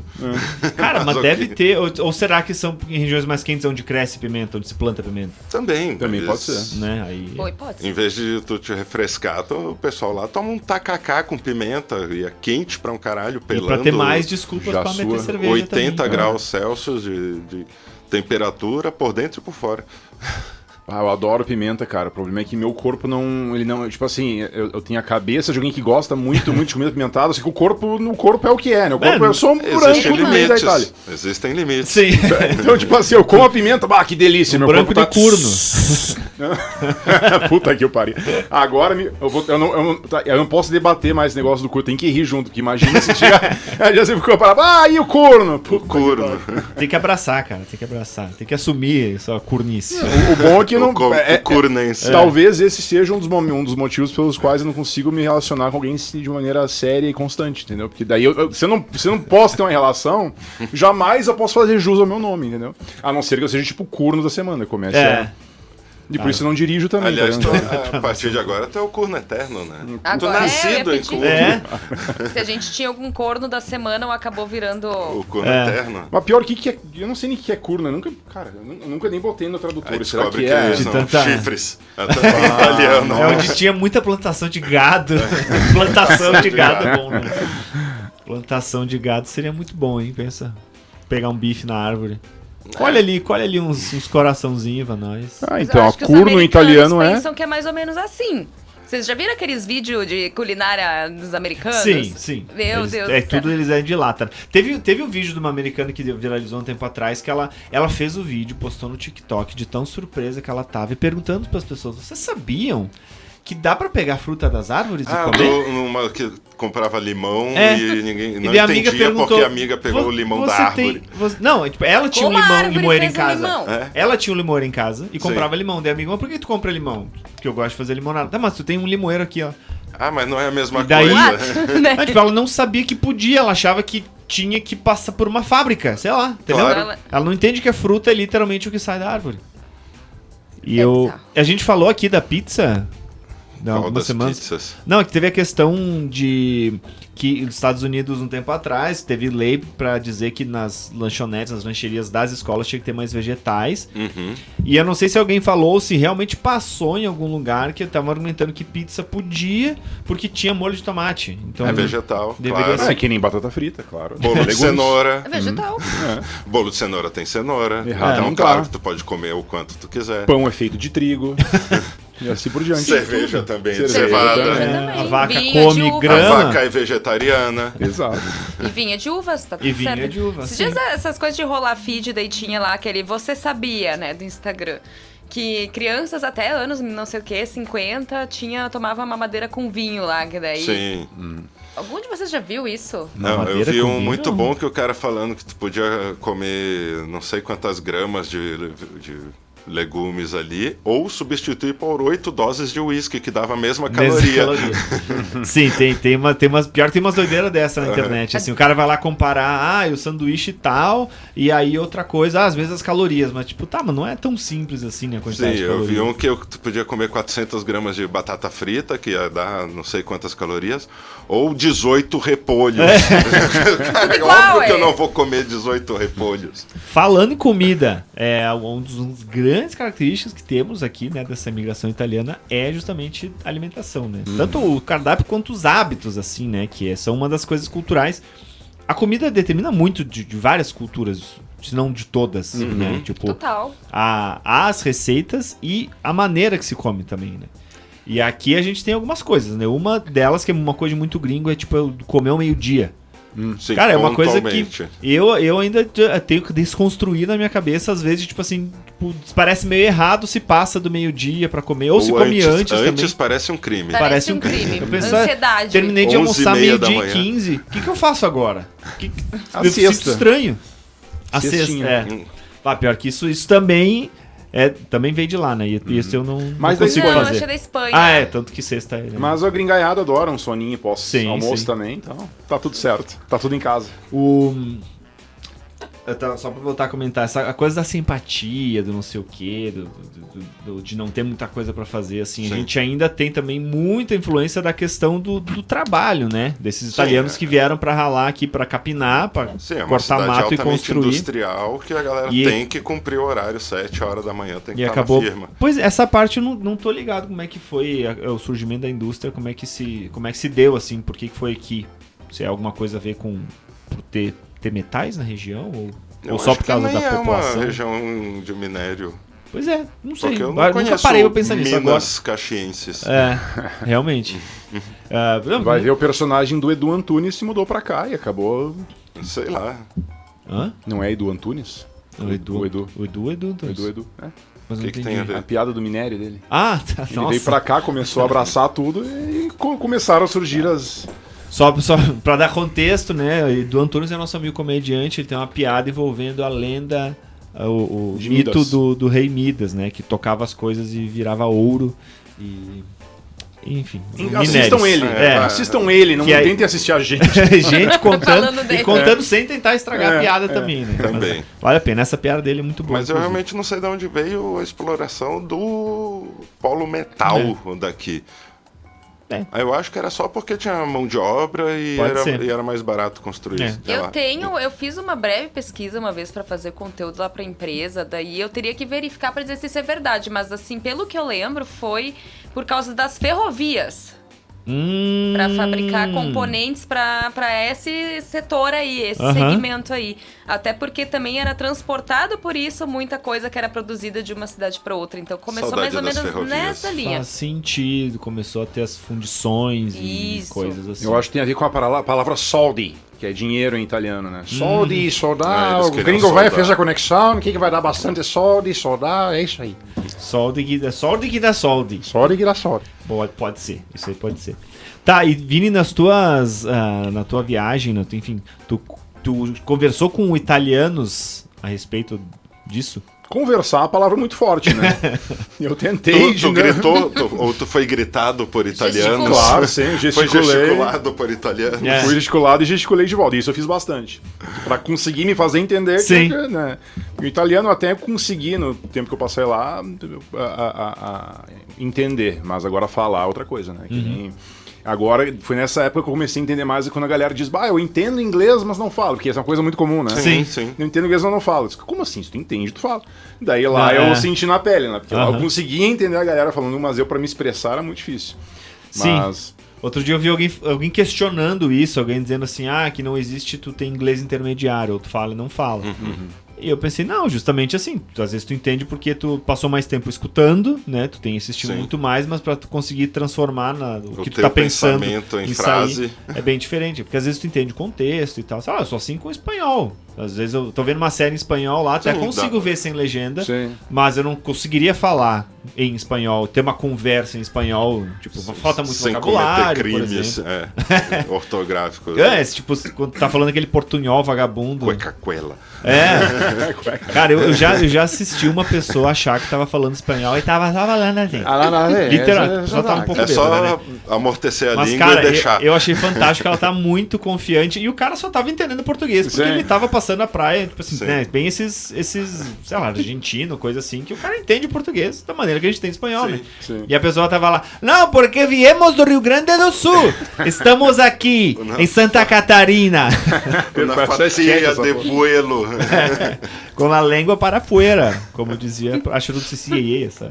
Cara, mas Masoquismo. deve ter. Ou será que são em regiões mais quentes onde cresce pimenta, onde se planta pimenta? Também Também pode ser. Né? Aí... Boa hipótese. Em vez de tu te refrescar, o pessoal lá toma um tacacá com pimenta e é quente pra um caralho, E pelando. pra ter mais desculpas já pra meter sua cerveja 80 também. graus Celsius de temperatura por dentro e por fora. Ah, eu adoro pimenta, cara. O problema é que meu corpo não... Ele não... Tipo assim, eu tenho a cabeça de alguém que gosta muito de comida apimentada, só que o corpo é o que é, né? O corpo é só um branco Existem no meio da Itália. limites. Existem limites. Sim. Então, tipo assim, eu como a pimenta, que delícia, meu branco corpo de curno. Puta que eu parei. Agora eu não posso debater mais esse negócio do corno, tem que rir junto, porque imagina se chegar. Aí você ficou parado, e o corno? O corno. Tem que abraçar, cara. Tem que abraçar. Tem que assumir sua curnice. O bom é que não. O cornense. Talvez esse seja um dos motivos pelos quais eu não consigo me relacionar com alguém de maneira séria e constante, entendeu? Porque daí se eu não posso ter uma relação, jamais eu posso fazer jus ao meu nome, entendeu? A não ser que eu seja tipo o corno da semana, comece a... E por isso eu não dirijo também. Aliás, tá a partir de agora tu é o corno eterno, né? Agora, tu nascido eu ia em pedir. corno. Se a gente tinha algum corno da semana, ou acabou virando... O corno eterno. Mas pior que é. Eu não sei nem o que é corno. Eu nunca nem botei no tradutor. Aí Será descobre que é? são tanta- chifres. Até italiano. É onde tinha muita plantação de gado. Plantação de gado é bom, né? Plantação de gado seria muito bom, hein? Pensa. Pegar um bife na árvore. Colhe ali uns coraçãozinhos pra nós. Ah, Mas eu então, acho que os corno em americanos italiano é. pensam que é mais ou menos assim. Vocês já viram aqueles vídeos de culinária dos americanos? Sim. Meu Eles- Deus É, do céu. tudo eles é de lá, tá? Teve um vídeo de uma americana que viralizou um tempo atrás que ela fez o vídeo, postou no TikTok de tão surpresa que ela tava e perguntando pras pessoas: vocês sabiam que dá pra pegar fruta das árvores e comer? Numa que comprava limão É. e ninguém E não daí a amiga entendia perguntou, porque a amiga pegou o limão da árvore. Não, tipo, ela tinha Como um a limão árvore limoeiro em fez um casa. limão? É. Ela tinha um limoeiro em casa e Sim. comprava limão. Daí a amiga: mas por que tu compra limão? Porque eu gosto de fazer limonada. Tá, mas tu tem um limoeiro aqui, ó. Ah, mas não é a mesma E daí- coisa. Né? Não, tipo, ela não sabia que podia, ela achava que tinha que passar por uma fábrica, sei lá, entendeu? Claro. Ela não entende que a fruta é literalmente o que sai da árvore. E É eu. bizarro. A gente falou aqui da pizza. Há Qual algumas das semanas. pizzas? Não, é que teve a questão de que os Estados Unidos, um tempo atrás, teve lei pra dizer que nas lanchonetes, nas lancherias das escolas tinha que ter mais vegetais. Uhum. E eu não sei se alguém falou ou se realmente passou em algum lugar que estavam argumentando que pizza podia porque tinha molho de tomate. Então, É vegetal, deveria claro. ser. É que nem batata frita, claro. Bolo de Legumes. cenoura. É vegetal. Bolo de cenoura tem cenoura. Errado Então, não claro tá. que tu pode comer o quanto tu quiser. Pão é feito de trigo. E assim por diante. Cerveja também, Cerveja cevada. também. Também. A vaca Vinho come de uva. A grama. vaca é vegetariana. Exato. E vinha de uvas, tá tudo E vinha certo. de uva, Esses sim. dias essas coisas de rolar feed, daí tinha lá aquele Você Sabia, né, do Instagram. Que crianças até anos, não sei o que, 50, tomava mamadeira com vinho lá, que daí... Sim. Algum de vocês já viu isso? Não, eu Madeira vi com um vinho? muito bom que o cara falando que tu podia comer não sei quantas gramas de legumes ali, ou substituir por 8 doses de uísque, que dava a mesma caloria. Sim, tem umas doideiras dessa na internet. Assim, o cara vai lá comparar, o sanduíche e tal, e aí outra coisa, às vezes as calorias, mas tipo, mas não é tão simples assim, né, a quantidade Sim, de eu calorias. vi um que tu podia comer 400 gramas de batata frita, que ia dar não sei quantas calorias, ou 18 repolhos. Cara, é óbvio que eu não vou comer 18 repolhos. Falando em comida, um dos grandes características que temos aqui, né, dessa imigração italiana é justamente a alimentação, né? Tanto o cardápio quanto os hábitos, assim, né, que são uma das coisas culturais. A comida determina muito de várias culturas, se não de todas, né? Tipo, Total. as receitas e a maneira que se come também, né? E aqui a gente tem algumas coisas, né? Uma delas, que é uma coisa muito gringo, é tipo eu comer ao meio-dia. Sim, Cara, é uma coisa que pontualmente. eu ainda tenho que desconstruir na minha cabeça, às vezes, tipo assim, parece meio errado se passa do meio-dia pra comer, ou se come antes também. Antes parece um crime. Parece um crime. Eu penso, Ansiedade. Terminei de 11h30 almoçar da meio-dia e manhã. 15. O que eu faço agora? A Eu siesta. sinto estranho. A Siestinha. sexta, pior que isso também também veio de lá, né? E isso eu não Mas não consigo Não, fazer. achei da Espanha. Tanto que sexta é. Né? Mas a gringaiada adora um soninho Sim, pós-almoço sim. também, então tá tudo certo. Tá tudo em casa. Só pra voltar a comentar, a coisa da simpatia, do não sei o quê, de não ter muita coisa pra fazer, assim, Sim. a gente ainda tem também muita influência da questão do trabalho, né? Desses italianos que vieram pra ralar aqui, pra capinar, pra Sim, é uma cortar cidade mato e altamente construir. industrial que a galera tem que cumprir o horário, 7 horas da manhã, tem que E estar acabou. na firma. Pois essa parte eu não tô ligado como é que foi o surgimento da indústria, como é que se deu, assim, por que foi aqui? Se é alguma coisa a ver com por ter metais na região Eu ou só acho por causa que nem da população? É uma região de minério. Pois é, não sei. Porque eu Nunca não conheço parei pra pensar nisso agora. Minas Caxienses. Realmente. Vai ver o personagem do Edu Antunes se mudou pra cá e acabou... Sei lá. Hã? Não é Edu Antunes? O Edu. O Edu. O Edu. É. Mas O não que entendi. tem a ver? A piada do minério dele. Ah, tá. Ele Nossa. veio pra cá, começou a abraçar tudo e começaram a surgir as... Só pra dar contexto, né? Edu Antunes é nosso amigo comediante, ele tem uma piada envolvendo a lenda, o De mito Midas. do rei Midas, né? Que tocava as coisas e virava ouro. Enfim. Assistam ele. Assistam ele, não Que aí- tentem assistir a gente. Gente contando, Falando e dele. contando sem tentar estragar a piada também, né? Também. Vale a pena, essa piada dele é muito boa. Mas eu inclusive. realmente não sei de onde veio a exploração do polo metal daqui. Eu acho que era só porque tinha mão de obra e Pode ser. era mais barato construir. sei lá. Eu fiz uma breve pesquisa uma vez pra fazer conteúdo lá pra empresa, daí eu teria que verificar pra dizer se isso é verdade, mas assim, pelo que eu lembro, foi por causa das ferrovias. Pra fabricar componentes pra esse setor aí, esse segmento aí. Até porque também era transportado por isso muita coisa que era produzida de uma cidade pra outra. Então começou Saudade mais ou das menos ferrovias. nessa linha. Faz sentido, começou a ter as fundições e Isso. coisas assim. Eu acho que tem a ver com a palavra soldi, que é dinheiro em italiano, né? Soldi, soldar, eles o queriam gringo vai, soldar. fez a conexão, o que vai dar bastante soldi, soldar, é isso aí. Solde que dá solde. Soldi que dá soldi. Pode ser, isso aí pode ser. Tá, e Vini, na tua viagem, enfim, tu conversou com italianos a respeito disso? Conversar é uma palavra muito forte, né? Eu tentei... Tu gritou, ou tu foi gritado por italianos? Gesticulou. Claro, sim, Foi gesticulei. gesticulado por italianos? É. Fui gesticulado e gesticulei de volta. Isso eu fiz bastante. Pra conseguir me fazer entender. Sim. Né? O italiano até consegui, no tempo que eu passei lá, a entender. Mas agora falar é outra coisa, né? Que nem... Agora, foi nessa época que eu comecei a entender mais quando a galera diz, eu entendo inglês, mas não falo, porque essa é uma coisa muito comum, né? Sim. Eu entendo inglês, mas não falo. Eu disse, como assim? Se tu entende, tu fala. Daí lá eu senti na pele, né? Porque lá eu conseguia entender a galera falando, mas eu pra me expressar era muito difícil. Mas... Sim. Outro dia eu vi alguém questionando isso, alguém dizendo assim, que não existe, tu tem inglês intermediário, ou tu fala e não fala. E eu pensei, não, justamente assim, às vezes tu entende porque tu passou mais tempo escutando, né, tu tem insistido Sim. muito mais, mas pra tu conseguir transformar o que tu teu tá pensando pensamento em sair, frase. é bem diferente, porque às vezes tu entende o contexto e tal, eu sou assim com o espanhol, Às vezes eu tô vendo uma série em espanhol lá, até Sim, consigo dá. ver sem legenda, Sim. mas eu não conseguiria falar em espanhol, ter uma conversa em espanhol, tipo, falta muito Sem vocabulário, cometer por crimes exemplo. ortográficos. Tipo, quando tá falando aquele portunhol vagabundo. Cuecacuela. Cara, eu já assisti uma pessoa achar que tava falando espanhol e tava falando assim. Literalmente, só tava um pouco É bêbada, só né? amortecer a Mas, língua cara, e deixar. eu achei fantástico que ela tá muito confiante e o cara só tava entendendo português, porque Sim. ele tava passando a praia, tipo assim, Sim. né, bem esses, sei lá, argentino, coisa assim, que o cara entende português da maneira que a gente tem espanhol, Sim, né? sim. E a pessoa tava lá, não, porque viemos do Rio Grande do Sul, estamos aqui, em Santa Catarina, Na Parece fatia essa de porra. vuelo. com a língua para fora, como dizia, acho que do CCAA, essa.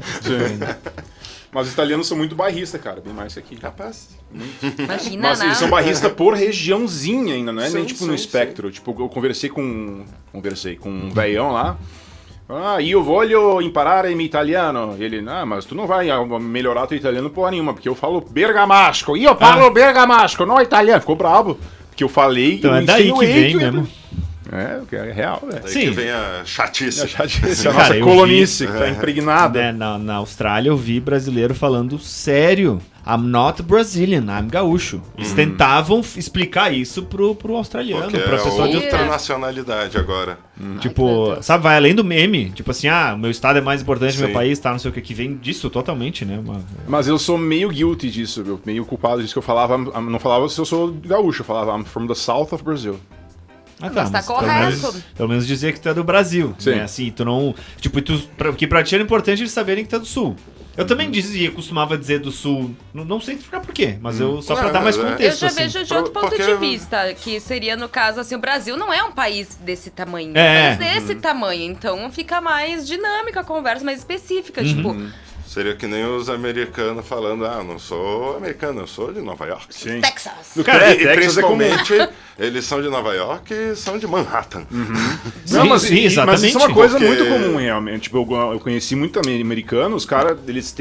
Mas os italianos são muito bairristas, cara, bem mais que aqui. Capaz. Imagina, Mas né? eles são barristas por regiãozinha ainda, não é nem Sim, tipo no sim, espectro. Tipo, eu conversei com um velhão lá. Ah, io voglio imparare in italiano. E ele, mas tu não vai melhorar teu italiano porra nenhuma, porque eu falo bergamasco. E eu falo bergamasco, não italiano. Ficou bravo. Porque eu falei Então eu é daí que insinuei vem eu ia- mesmo. É real, velho. Daí Sim. que vem a chatice. Essa Cara, nossa eu colonice vi- que tá impregnada. Né, na Austrália eu vi brasileiro falando sério. I'm not Brazilian, I'm gaúcho. Eles tentavam explicar isso pro australiano, Porque pra é pessoa de outra nacionalidade agora. Tipo, sabe, vai além do meme. Tipo assim, meu estado é mais importante do meu Sim. país, tá, não sei o que vem disso totalmente, né? Mas eu sou meio guilty disso, eu meio culpado disso que eu falava. Não falava se eu sou gaúcho, eu falava I'm from the south of Brazil. Ah, Mas tá pelo correto. pelo menos dizer que tu é do Brasil, Sim. né? Assim, tu não... Tipo, porque pra ti era importante eles saberem que tu é do Sul. Eu também costumava dizer do Sul, não sei explicar por quê, mas eu só pra Não, dar mais mas é. contexto, Eu já assim. vejo de outro ponto Porque- de vista, que seria, no caso, assim, o Brasil não é um país desse tamanho, É. é um país desse tamanho, então fica mais dinâmica a conversa, mais específica, tipo, Seria que nem os americanos falando, eu não sou americano, eu sou de Nova York. Sim. Texas. Cara, E Texas é comum. principalmente, eles são de Nova York e são de Manhattan. Não, mas, sim, mas isso é uma exatamente. coisa Porque- muito comum, realmente. Tipo, eu conheci muito americanos, os caras, eles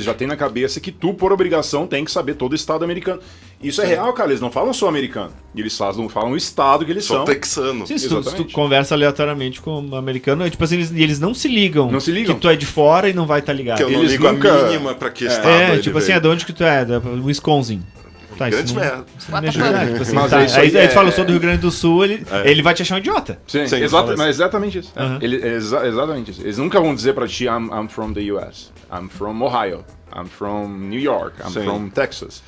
já têm na cabeça que tu, por obrigação, tem que saber todo o estado americano. Isso é real, cara, eles não falam só americano. Eles falam o estado que eles Sou são. texano. Sim, se tu Exatamente. conversa aleatoriamente com um americano, tipo assim, eles não se ligam. Não se ligam. Que tu é de fora e não vai estar ligado. Que eu não Eles ligo nunca- a mínima pra que estado ele tipo assim, veio. de onde que tu é? Da Wisconsin. Tá, Grandes isso não- merda. isso não me ajuda, tipo assim, Mas tá. isso Aí aí ele é- fala, eu sou do Rio Grande do Sul, ele vai te achar um idiota. Sim, Sim, exato, fala assim. mas exatamente isso. Aham. Exatamente isso. Eles nunca vão dizer pra ti, I'm from the US, I'm from Ohio, I'm from New York, I'm Sim. from Texas.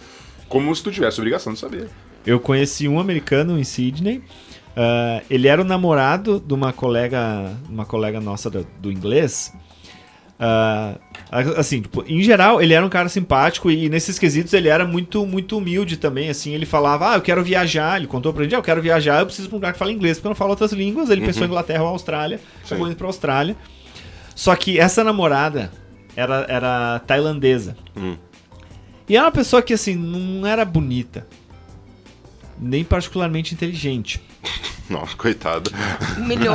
Como se tu tivesse obrigação de saber. Eu conheci um americano em Sydney. Ele era o namorado de uma colega nossa do inglês. Assim, tipo, em geral, ele era um cara simpático e nesses quesitos ele era muito, muito humilde também, assim, ele falava, eu quero viajar, ele contou pra gente, eu quero viajar, eu preciso pra um lugar que fala inglês, porque eu não falo outras línguas, ele pensou em Inglaterra ou Austrália, acabou indo pra Austrália. Só que essa namorada era tailandesa. E era uma pessoa que, assim, não era bonita, nem particularmente inteligente. Nossa, coitado. Humilhou.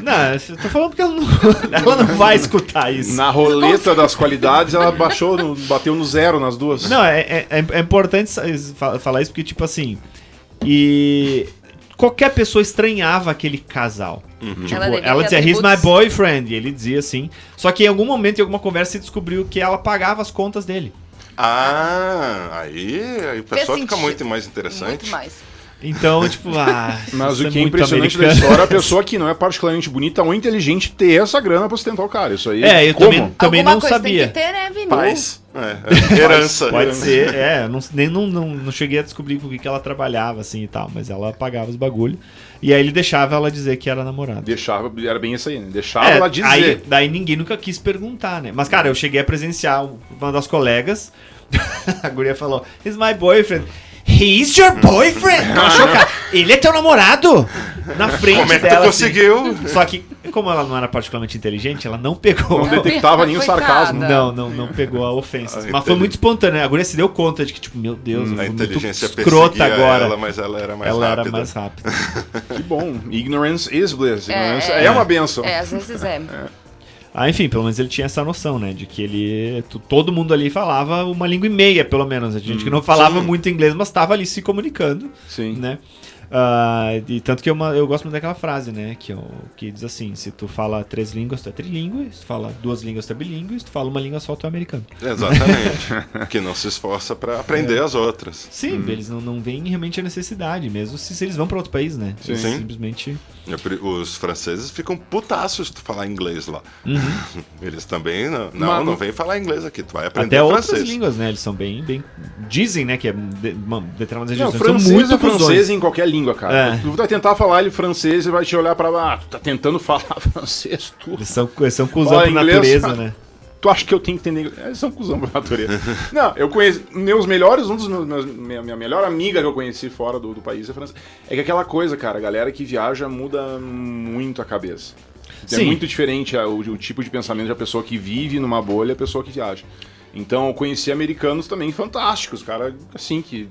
Não, eu tô falando porque ela não vai escutar isso. Na roleta das qualidades, ela bateu no zero nas duas. Não, é importante falar isso porque, tipo assim, e qualquer pessoa estranhava aquele casal. Tipo, Ela devia ela ter dizia, he's my atributos. boyfriend, e ele dizia assim. Só que em algum momento, em alguma conversa, se descobriu que ela pagava as contas dele. Aí a pessoa fica sentido. muito mais interessante. Muito mais. Então, tipo, Mas isso o que é muito impressionante da americano. história é a pessoa que não é particularmente bonita ou inteligente ter essa grana pra sustentar o cara. Isso aí. Eu como? também Alguma não coisa sabia. tem que ter, né, Vini? Paz. Herança. Pode ser, não cheguei a descobrir com o que ela trabalhava, assim e tal, mas ela pagava os bagulho. E aí ele deixava ela dizer que era namorada. Deixava, era bem isso aí, né? Deixava ela dizer. Aí, daí ninguém nunca quis perguntar, né? Mas, cara, eu cheguei a presenciar uma das colegas. A guria falou: he's my boyfriend. He's your boyfriend? Não achou, cara? Ele é teu namorado? Na frente Como é que tu dela. conseguiu? Assim. Só que, como ela não era particularmente inteligente, ela não pegou. Não detectava nenhum Coitada. sarcasmo. Não pegou a ofensa. A Mas foi muito espontâneo. A guria se deu conta de que, tipo, meu Deus, eu A fui muito inteligência escrota perseguia agora. ela, mas ela era mais Ela rápida. era mais rápida. Que bom. Ignorance is bliss. Ignorance É. é uma benção. Às vezes é. Enfim, pelo menos ele tinha essa noção, né? De que todo mundo ali falava uma língua e meia, pelo menos. A gente que não falava Sim. muito inglês, mas estava ali se comunicando, Sim. né? E tanto que eu gosto muito daquela frase, né? Que diz assim: se tu fala 3 línguas, tu é trilíngue. Se tu fala 2 línguas, tu é bilíngue. Se tu fala uma língua só, tu é americano. Exatamente. Que não se esforça para aprender as outras. Sim, eles não veem realmente a necessidade, mesmo se eles vão para outro país, né? Eles Sim. simplesmente... Os franceses ficam putaços se tu falar inglês lá. Eles também não vem falar inglês aqui, tu vai aprender Até francês. outras línguas, né? Eles são bem... Dizem, né, que determinadas Não, regiões são francês muito é francês fusões. em qualquer língua, cara. É. Tu vai tentar falar ele francês e vai te olhar pra lá, tu tá tentando falar francês, tu. Eles são cuzão Fala por inglês, natureza, cara. né? Tu acha que eu tenho que entender inglês? Eles são cuzão por natureza. Não, eu conheço. Minha melhor amiga que eu conheci fora do país é francesa. É que aquela coisa, cara, a galera que viaja muda muito a cabeça. É Sim. muito diferente o tipo de pensamento da pessoa que vive numa bolha e a pessoa que viaja. Então eu conheci americanos também fantásticos, cara, assim, que.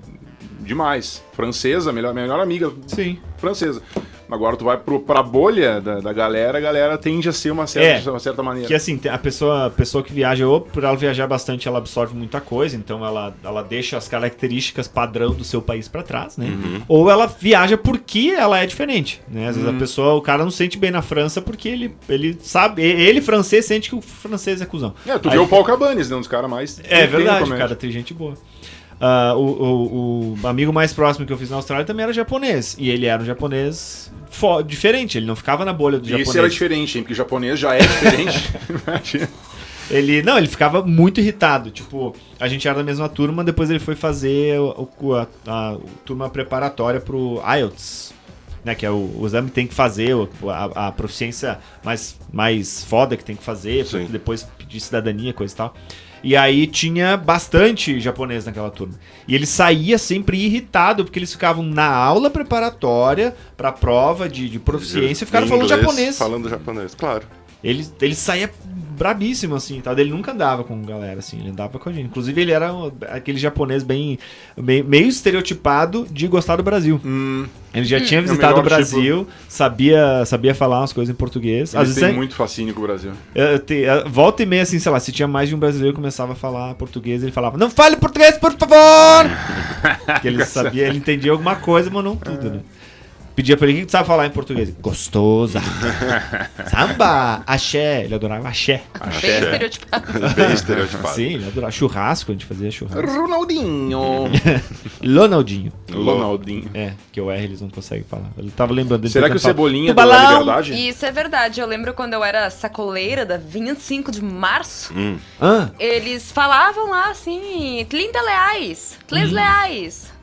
Demais. Francesa, melhor amiga. Sim. Francesa. Agora tu vai pra bolha da galera, a galera tende a ser uma certa maneira. Que assim, a pessoa que viaja, ou por ela viajar bastante, ela absorve muita coisa, então ela deixa as características padrão do seu país pra trás, né? Ou ela viaja porque ela é diferente, né? Às vezes o cara não se sente bem na França porque ele sabe, ele francês sente que o francês é cuzão. Tu vê o Paul Cabanes, né? Um dos caras mais... É verdade, o cara tem gente boa. O amigo mais próximo que eu fiz na Austrália também era japonês. E ele era um japonês diferente, ele não ficava na bolha do japonês. Esse era diferente, hein? Porque o japonês já é diferente. Imagina. Ele ficava muito irritado. Tipo, a gente era da mesma turma, depois ele foi fazer a turma preparatória pro IELTS. Né, que é o exame que tem que fazer, a proficiência mais foda que tem que fazer, pra depois pedir cidadania, coisa e tal. E aí tinha bastante japonês naquela turma. E ele saía sempre irritado, porque eles ficavam na aula preparatória pra prova de proficiência e ficaram falando japonês. Falando japonês, claro. Ele saía brabíssimo, assim, tá? Ele nunca andava com galera, assim, ele andava com a gente. Inclusive, ele era aquele japonês meio estereotipado de gostar do Brasil. Ele já tinha visitado o Brasil, sabia falar umas coisas em português. Às vezes tem muito fascínio com o Brasil. Volta e meia, assim, sei lá, se tinha mais de um brasileiro que começava a falar português, ele falava, não fale português, por favor! Porque ele sabia, ele entendia alguma coisa, mas não tudo, né? Pedia pra ele, o que tu sabe falar em português? Gostosa. Samba, axé. Ele adorava axé. Bem estereotipado. Bem estereotipado. Sim, ele adorava churrasco, a gente fazia churrasco. Ronaldinho. Lonaldinho. Ronaldinho. É, que o R eles não conseguem falar. Ele tava lembrando dele. Será que o Cebolinha deu a liberdade? Isso é verdade. Eu lembro quando eu era sacoleira da 25 de março, eles falavam lá assim, 30 reais, 3 reais.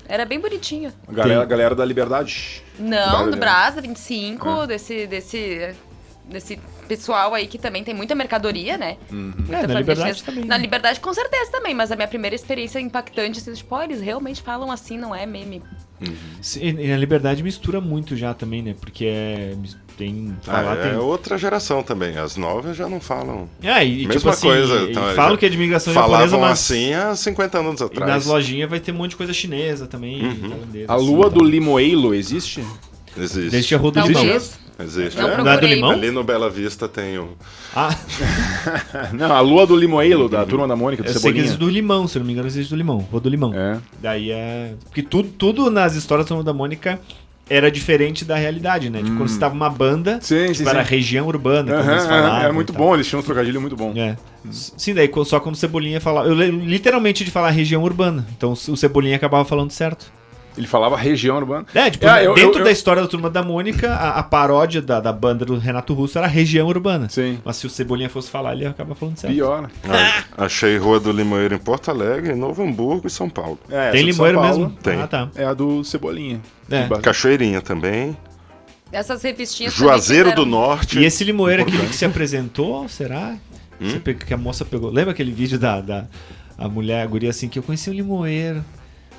Era bem bonitinho. A galera da Liberdade. Não, do Brasa 25, desse pessoal aí que também tem muita mercadoria, né? Muita na Liberdade também. Na Liberdade com certeza também, mas a minha primeira experiência impactante, assim, tipo, eles realmente falam assim, não é meme. Sim, e na Liberdade mistura muito já também, né? Porque tem... É outra geração também. As novas já não falam. Mesma tipo assim, coisa. Então, falam que é de imigração japonesa, falavam mas... assim há 50 anos E atrás. nas lojinhas vai ter um monte de coisa chinesa também. A Lua do Limoeiro existe? Existe. Desde a Rua do Limão. Talvez. Existe. Não Não é do procurei. Limão? Ali no Bela Vista tem o... Não, a Lua do Limoeiro, da Turma da Mônica, do Eu sei que Cebolinha. existe do Limão, se eu não me engano, existe do Limão. Rua do Limão. É. Daí é... Porque tudo nas histórias da Turma da Mônica era diferente da realidade, né? Tipo, quando você tava uma banda, Sim, tipo, era região urbana, como eles falavam. Era muito e tal. bom, eles tinham um trocadilho muito bom. É. Sim, daí só quando o Cebolinha falava... Eu literalmente de falar região urbana. Então o Cebolinha acabava falando certo. Ele falava região urbana. Tipo, dentro da história da Turma da Mônica, a paródia da banda do Renato Russo era região urbana. Sim. Mas se o Cebolinha fosse falar, ele acaba falando certo. Pior. Achei Rua do Limoeiro em Porto Alegre, Novo Hamburgo e São Paulo. Tem Limoeiro mesmo? Tem. Ah, tá. É a do Cebolinha. Cachoeirinha também. Essas revistinhas Juazeiro do também Norte. E esse Limoeiro, aquele que se apresentou, será? Que a moça pegou. Lembra aquele vídeo a mulher, a guria assim, que eu conheci um Limoeiro,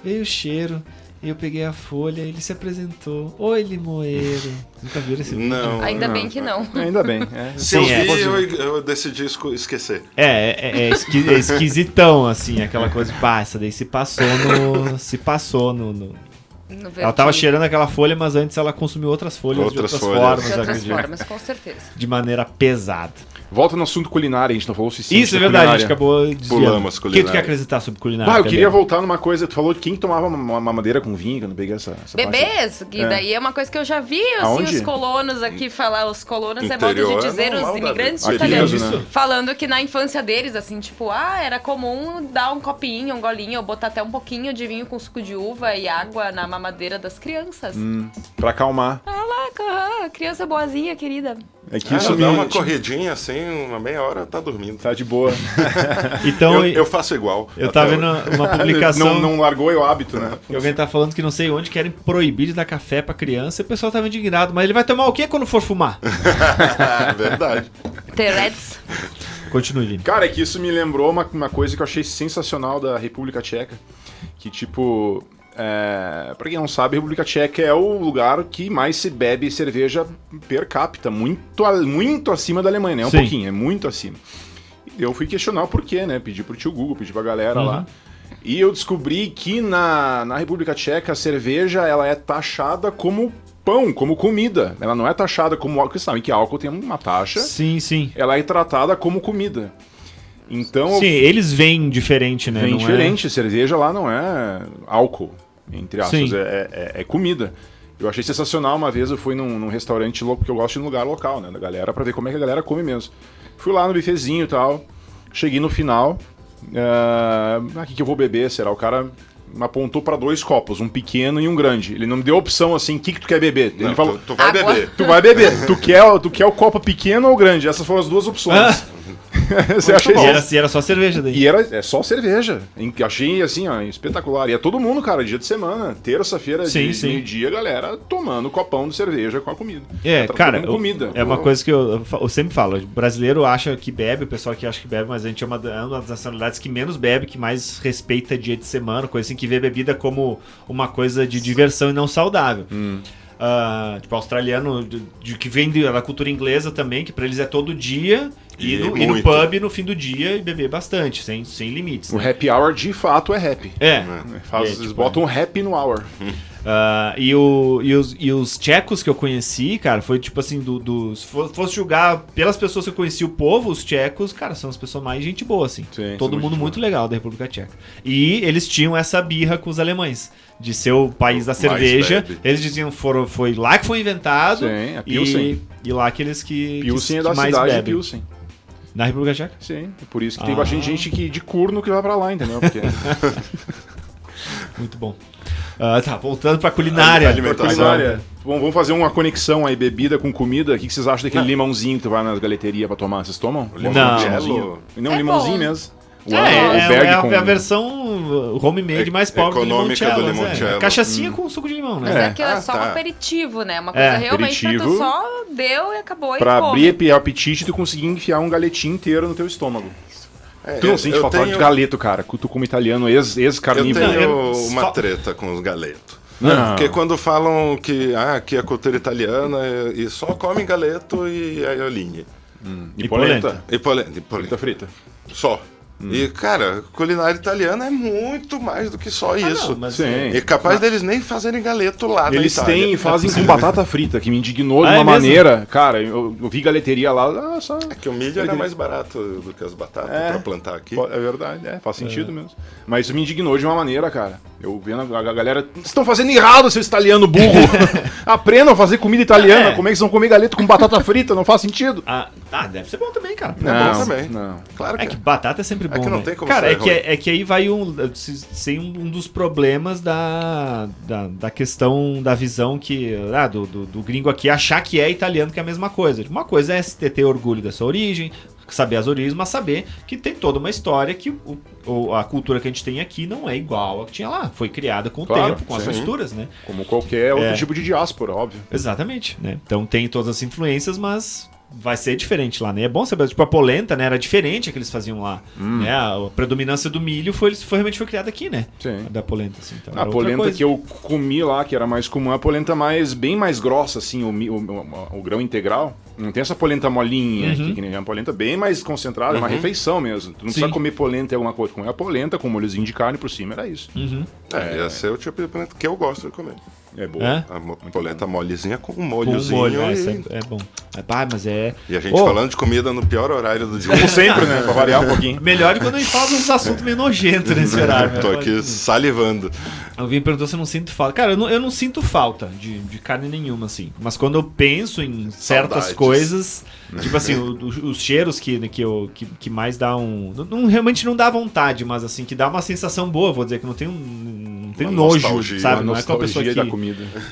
veio o cheiro, e eu peguei a folha, ele se apresentou. Oi, Limoeiro. Nunca viram esse vídeo? Não. Ainda bem que não. Ainda bem. Se eu Sim, vi, eu decidi esquecer. É esquisitão, assim, aquela coisa de essa daí se passou no Ela tava cheirando aquela folha, mas antes ela consumiu outras folhas de outras formas, De outras acredito. formas, com certeza. De maneira pesada. Volta no assunto culinária, a gente não falou o suficiente. Isso é da verdade, a gente culinária. acabou desviando. Pulamos O que culinária. tu quer acrescentar sobre culinária? Ah, eu queria Bebê? voltar numa coisa, tu falou de quem tomava uma mamadeira com vinho, que eu não peguei essa parte. Bebês, que daí é uma coisa que eu já vi, assim, Aonde? os colonos aqui falar, os colonos é Interior modo de é dizer, normal, os imigrantes Davi. italianos, Aqui mesmo, né? falando que na infância deles, assim, tipo, era comum dar um copinho, um golinho, ou botar até um pouquinho de vinho com suco de uva e água na mamadeira das crianças. Pra acalmar. Ah lá, criança boazinha, querida. É que isso Isso me... dá uma corridinha assim, uma meia hora tá dormindo. Tá de boa. Então, Eu faço igual. eu até tava hoje. vendo uma publicação não largou o hábito, né? que alguém tá falando que não sei onde querem proibir de dar café pra criança e o pessoal tava indignado. Mas ele vai tomar o que quando for fumar? Verdade. Tereds. Continue, Vini. Cara, é que isso me lembrou uma coisa que eu achei sensacional da República Tcheca. Que, tipo... pra quem não sabe, a República Tcheca é o lugar que mais se bebe cerveja per capita. Muito acima da Alemanha, né? Um Sim. pouquinho, é muito acima. E eu fui questionar o porquê, né? Pedi pro tio Google, pedi pra galera lá. E eu descobri que na República Tcheca a cerveja ela é taxada como pão, como comida. Ela não é taxada como álcool. Vocês sabem que álcool tem uma taxa. Sim, sim. Ela é tratada como comida. Então, Sim, eles vêm diferente, né? vem Não diferente. Cerveja lá não é álcool, entre aspas, Sim. é comida. Eu achei sensacional. Uma vez eu fui num restaurante louco, porque eu gosto de ir num lugar local, né? Da galera, pra ver como é que a galera come mesmo. Fui lá no bifezinho e tal. Cheguei no final. O que eu vou beber? Será? O cara me apontou pra 2 copos, um pequeno e um grande. Ele não me deu opção assim, o que tu quer beber? Ele Não, falou, tu vai Água. beber. tu vai beber. Tu quer o copo pequeno ou grande? Essas foram as 2 opções. Você achei E era só cerveja daí. e é só cerveja. Achei assim, ó, espetacular. E é todo mundo, cara, dia de semana, terça-feira, Sim, de sim. meio-dia, galera tomando copão de cerveja com a comida. É, Tá cara, tomando comida. é uma coisa que eu sempre falo. O brasileiro acha que bebe, o pessoal que acha que bebe, mas a gente é uma das nacionalidades que menos bebe, que mais respeita dia de semana, coisa assim, que vê bebida como uma coisa de diversão e não saudável. Tipo, australiano, que vem da cultura inglesa também, que pra eles é todo dia, ir no muito. pub no fim do dia e beber bastante, sem limites. O Né? happy hour de fato é happy. É. Eles tipo, botam um happy no hour. E os tchecos que eu conheci, cara, foi tipo assim, se fosse julgar pelas pessoas que eu conheci o povo, os tchecos, cara, são as pessoas mais gente boa, assim. Sim, Todo são mundo gente muito legal da República Tcheca. E eles tinham essa birra com os alemães, de ser o país da Mais cerveja. bebe. Eles diziam foi lá que foi inventado. Sim, a Pilsen. E lá que eles que Pilsen é que da mais cidade de bebem. Pilsen. Na República Tcheca? Sim, é por isso que tem Ah. bastante gente de corno que vai pra lá, entendeu? Porque Muito bom. Tá, voltando pra culinária. Alimentação. culinária. Bom, vamos fazer uma conexão aí, bebida com comida. O que vocês acham daquele limãozinho que tu vai nas galeterias pra tomar? Vocês tomam? Limoncello. Não, É limãozinho bom. mesmo. É a versão homemade mais pobre econômica do do limoncello. limoncello. Cachaçinha com suco de limão, Mas né? aquilo é só um tá. aperitivo, né? Uma coisa realmente pra aperitivo. tu só deu e acabou Pra e come. abrir o apetite e tu conseguir enfiar um galetinho inteiro no teu estômago. Tu não sente eu falta de galeto, cara. Tu como italiano, Eu ex-carnívoro. tenho uma Só- treta com os galetos. Não. Porque quando falam que aqui é cultura italiana e só comem galeto e aiolinha. E polenta. E polenta. Polenta frita. Só. E, cara, culinária italiana é muito mais do que só isso. Não, mas Sim. É capaz deles nem fazerem galeto lá Eles na Itália. fazem com batata frita, que me indignou de Ah, uma é mesmo? maneira. Cara, eu vi galeteria lá, só... É que o milho era mais barato do que as batatas pra plantar aqui. É verdade, faz sentido mesmo. Mas isso me indignou de uma maneira, cara. Eu vendo a galera... Vocês estão fazendo errado, seus italiano burro! Aprendam a fazer comida italiana. Como é que vocês vão comer galeto com batata frita? Não faz sentido. Deve ser bom também, cara. bom também. Não. Claro que É que batata é sempre bom, que não né? tem como Cara, ser ruim. é que aí vai um dos problemas da questão da visão que do gringo aqui achar que é italiano, que é a mesma coisa. Uma coisa é ter orgulho da sua origem, saber as origens, mas saber que tem toda uma história que a cultura que a gente tem aqui não é igual a que tinha lá. Foi criada com o Claro, tempo, com as sim. misturas, né? Como qualquer outro tipo de diáspora, óbvio. Exatamente, né? Então tem todas as influências, mas vai ser diferente lá, né? É bom saber, tipo, a polenta, né? Era diferente a que eles faziam lá. Né? A predominância do milho realmente foi criada aqui, né? Sim. Da polenta, assim. Então, A era outra polenta coisa. que eu comi lá, que era mais comum, a polenta bem mais grossa, assim, o grão integral. Não tem essa polenta molinha, que nem é uma polenta bem mais concentrada, é uma refeição mesmo. Tu não precisa comer polenta e alguma coisa. Comer a polenta com molhozinho de carne por cima, era isso. Esse é o tipo de polenta que eu gosto de comer. É boa. É? A polenta molezinha com um Com molhozinho. molho, e... é bom. Mas é... E a gente falando de comida no pior horário do dia. Como sempre, né? Pra variar um pouquinho. Melhor de quando a gente fala de uns assuntos meio nojentos nesse horário. Tô né? aqui salivando. Alguém perguntou se eu não sinto falta. Cara, eu não sinto falta de carne nenhuma, assim. Mas quando eu penso em certas Saudades. coisas, tipo assim, os cheiros que mais dá realmente não dá vontade, mas assim, que dá uma sensação boa, vou dizer, que não tem Uma nojo, nostalgia, sabe? Uma Não é com a pessoa nostalgia que... da comida.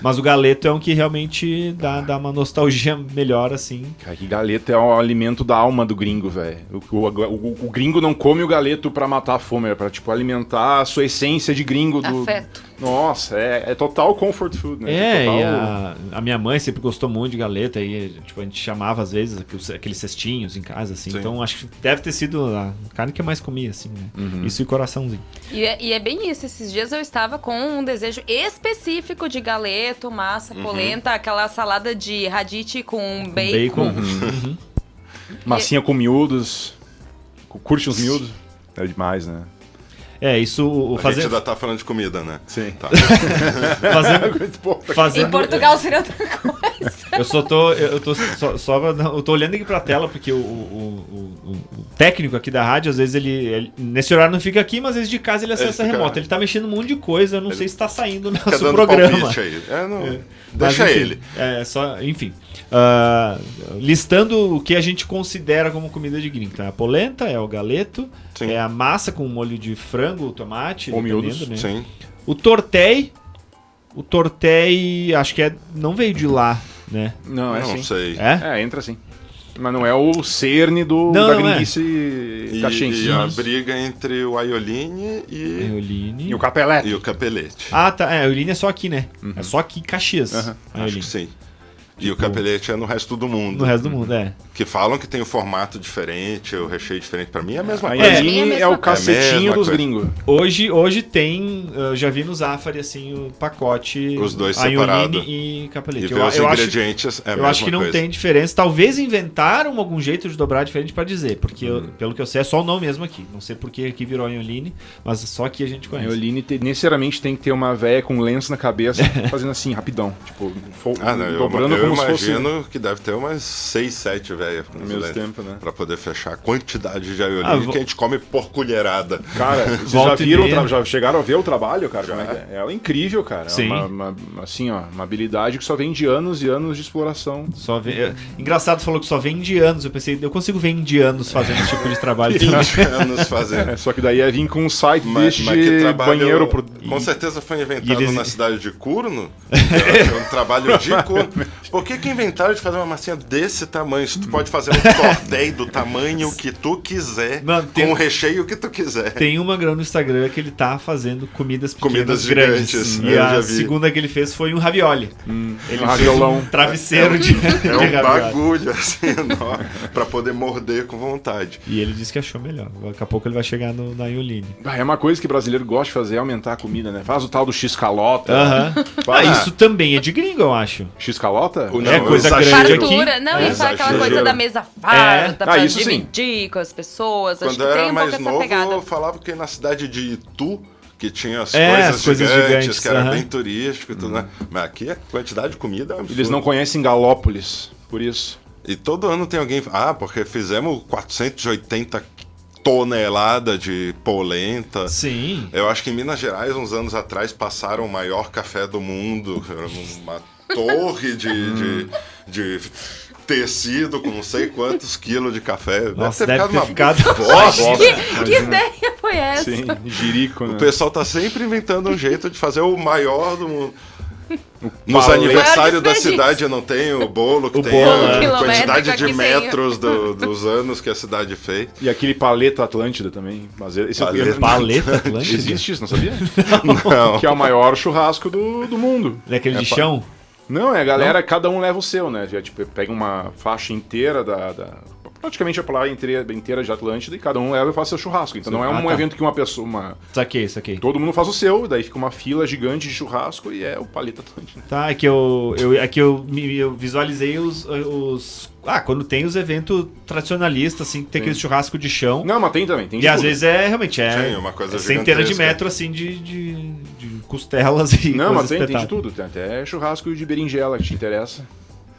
Mas o galeto é um que realmente dá uma nostalgia melhor, assim. Cara, que galeto é o alimento da alma do gringo, velho. O gringo não come o galeto pra matar a fome, é pra, tipo, alimentar a sua essência de gringo. Afeto. Nossa, é total comfort food, né? É, total... e a minha mãe sempre gostou muito de galeta, e tipo, a gente chamava às vezes aqueles cestinhos em casa, assim. Sim. Então acho que deve ter sido a carne que eu mais comia, assim, né? Isso e coraçãozinho. E é bem isso. Esses dias eu estava com um desejo específico de galeto, massa, polenta, aquela salada de radite com bacon. Massinha com miúdos. Curte uns miúdos? É demais, né? É, isso... A gente ainda tá falando de comida, né? Sim. Tá. fazendo, Em Portugal seria outra coisa. eu tô olhando aqui pra tela, porque o técnico aqui da rádio, às vezes ele nesse horário não fica aqui, mas às vezes de casa ele acessa fica- remoto. Ele tá mexendo um monte de coisa, eu não sei se tá saindo no Fica nosso dando programa. palpite aí. Não, Mas, deixa enfim, ele. Enfim. Listando o que a gente considera como comida de gringo. Tá? A polenta, é o galeto, Sim. é a massa com molho de frango, tomate, Ou dependendo, miúdos, né? Sim. O tortei, acho que não veio de lá, né? Não, é Não sim. sei. É? É, entra assim. Mas não é o cerne da Não, gringuice E caxiense. a briga entre o Aioline Eoline. E o capelete. e o Capelete. Ah, tá. A Eoline é só aqui, né? É só aqui em Caxias. Uhum. a Acho Eoline. que sim. E o Capelete é no resto do mundo. No resto do mundo, é. Que falam que tem o formato diferente, o recheio diferente. Pra mim é a mesma A coisa. Yaline É a é, mesma o coisa. cacetinho É a mesma dos coisa. gringos. Hoje tem, eu já vi no Zafari, assim, o pacote Os dois Aioline separados. e E Capelete. ver os ingredientes é a Eu mesma acho que não coisa. tem diferença. Talvez inventaram algum jeito de dobrar diferente pra dizer, porque pelo que eu sei é só o nome mesmo aqui. Não sei porque aqui virou Aioline, mas só aqui a gente A conhece. Yaline necessariamente tem que ter uma véia com lenço na cabeça, fazendo assim, rapidão. Tipo, Não, dobrando eu como se fosse imagino que deve ter umas 6, 7 velhas ao mesmo tempo, né? pra poder fechar a quantidade de Aioline que a gente come por colherada. Cara, vocês Volta já e viram, meia. já chegaram a ver o trabalho, cara? Já. Como é que é? É incrível, cara. Sim. É assim, ó, uma habilidade que só vem de anos e anos de exploração. Só engraçado, falou que só vem indianos. Eu pensei, eu consigo ver indianos fazendo esse tipo de trabalho. 20 anos fazendo. É, só que daí é vir com um site Mas que deste trabalho, banheiro pro... com certeza foi inventado e eles- na cidade de Curno. É um trabalho de Curno. Por que inventaram de fazer uma massinha desse tamanho? Se tu pode fazer um tortéi do tamanho que tu quiser, Mano, com o recheio que tu quiser. Tem uma grana no Instagram que ele tá fazendo comidas pequenas, Comidas grandes. gigantes, E eu já a vi. segunda que ele fez foi um ravioli. Ele fez raviolão. um travesseiro de É um ravioli. bagulho assim, enorme, pra poder morder com vontade. E ele disse que achou melhor. Daqui a pouco ele vai chegar na Ioline. É uma coisa que brasileiro gosta de fazer, é aumentar a comida, né? Faz o tal do X-calota. Aham. Isso também é de gringo, eu acho. X-calota? Não, É coisa exagero. grande aqui. Fartura. Não, e faz aquela exagero. coisa da mesa farta, pra isso sim. dividir com as pessoas. Acho Quando que eu era tem um pouco mais essa novo, pegada. eu falava que na cidade de Itu, que tinha as As coisas coisas gigantes, gigantes, que era aham. bem turístico e tudo, né? Mas aqui a quantidade de comida é absurda. Eles não conhecem Galópolis, por isso. E todo ano tem alguém... porque fizemos 480 toneladas de polenta. Sim. Eu acho que em Minas Gerais, uns anos atrás, passaram o maior café do mundo. Era uma torre de tecido com não sei quantos quilos de café. Nossa, deve deve ter ficado... bosta. Que ideia foi essa? Sim, jirico, né? O pessoal tá sempre inventando um jeito de fazer o maior do mundo. Nos palete. aniversários da Maior desperdício. cidade não tem o bolo que O tem bolo, a é. quantidade Quilométrico de aqui metros dos anos que a cidade fez. E aquele Paleta Atlântida também. Mas esse Paleta. Paleta Atlântica? Existe isso, não sabia? Não. Que é o maior churrasco do mundo. Daquele de chão? Não, a galera, cada um leva o seu, né? Já, tipo, pega uma faixa inteira praticamente a praia inteira de Atlântida e cada um leva e faz seu churrasco. Então não é um evento que uma pessoa... Saquei. Todo mundo faz o seu, daí fica uma fila gigante de churrasco e é o Palito Atlântida. Tá, é que eu visualizei os... quando tem os eventos tradicionalistas, assim, que tem aquele churrasco de chão. Não, mas tem também, tem de E às tudo. vezes realmente Sim, uma coisa centenas de gigantesca. metros, assim, de costelas e Não, mas coisas tem de espetadas. tudo. Tem até churrasco de berinjela que te interessa.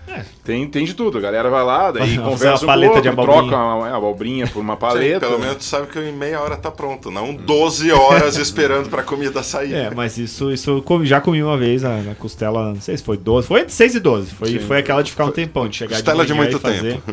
É. Tem de tudo. A galera vai lá, daí Fazer conversa uma um paleta pouco, de abobrinha. troca a abobrinha por uma Sim, paleta. pelo menos tu sabe que em meia hora tá pronto, não 12 horas esperando pra comida sair. Mas isso já comi uma vez a costela, não sei se foi 12, foi entre 6 e 12. Foi aquela de ficar um tempão, de chegar Costela de manhã muito e fazer. tempo.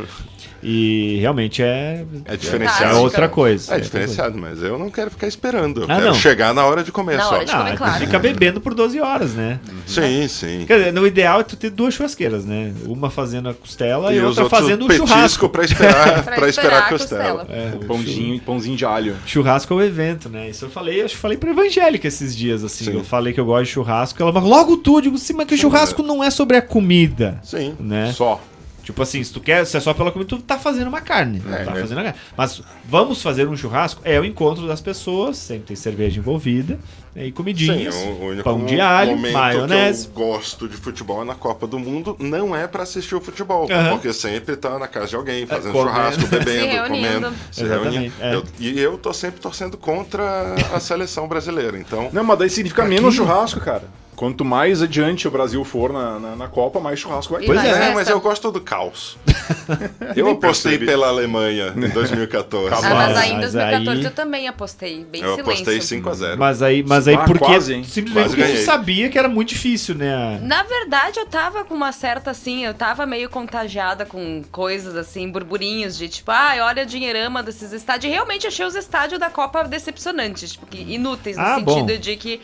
E realmente é diferenciado. outra coisa. É diferenciado, mas eu não quero ficar esperando. Eu Ah, quero não. chegar na hora de comer Na só. hora de comer, claro. Fica bebendo por 12 horas, né? Sim, sim. Quer dizer, no ideal é tu ter 2 churrasqueiras, né? Uma fazendo a costela e os outra outros fazendo o petisco churrasco. pra esperar, Pra esperar a costela. O pãozinho de alho. Churrasco é o evento, né? Isso eu falei pra Evangélica esses dias, assim. Sim. Eu falei que eu gosto de churrasco. Ela falou, logo tu, eu digo, sim, mas que o churrasco não é sobre a comida, Sim. né? Só. Tipo assim, se é só pela comida, tu tá fazendo uma carne. Fazendo a carne. Mas vamos fazer um churrasco? É o encontro das pessoas, sempre tem cerveja envolvida, e comidinhas, Sim, o único pão de alho, momento maionese. que eu gosto de futebol é na Copa do Mundo, não é pra assistir o futebol, porque sempre tá na casa de alguém, fazendo comendo. churrasco, bebendo, Se reunindo. comendo, se Exatamente, reunindo. E eu tô sempre torcendo contra a seleção brasileira, então... Não, mas daí significa menos churrasco, cara. Quanto mais adiante o Brasil for na Copa, mais churrasco vai ter. Pois é. Mas eu gosto do caos. Eu apostei pela Alemanha em 2014. Mas aí em Mas 2014 aí- eu também apostei, bem Eu silêncio. apostei 5-0. Mas aí porque quase, hein? simplesmente Quase porque tu ganhei. sabia que era muito difícil, né? Na verdade, eu tava com uma certa, assim, eu tava meio contagiada com coisas, assim, burburinhos de, tipo, olha a dinheirama desses estádios. E realmente achei os estádios da Copa decepcionantes, tipo, inúteis, no sentido bom. de que...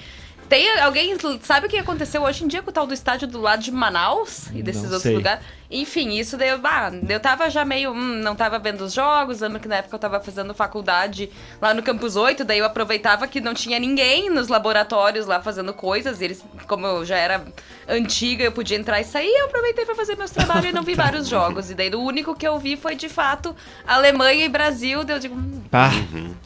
Alguém sabe o que aconteceu hoje em dia com o tal do estádio do lado de Manaus e desses Não outros sei. lugares? Enfim, isso daí, eu tava já meio, não tava vendo os jogos, lembro que na época eu tava fazendo faculdade lá no Campus 8, daí eu aproveitava que não tinha ninguém nos laboratórios lá fazendo coisas, e eles, como eu já era antiga, eu podia entrar e sair, eu aproveitei pra fazer meus trabalhos e não vi vários jogos, e daí o único que eu vi foi, de fato, Alemanha e Brasil, daí eu digo,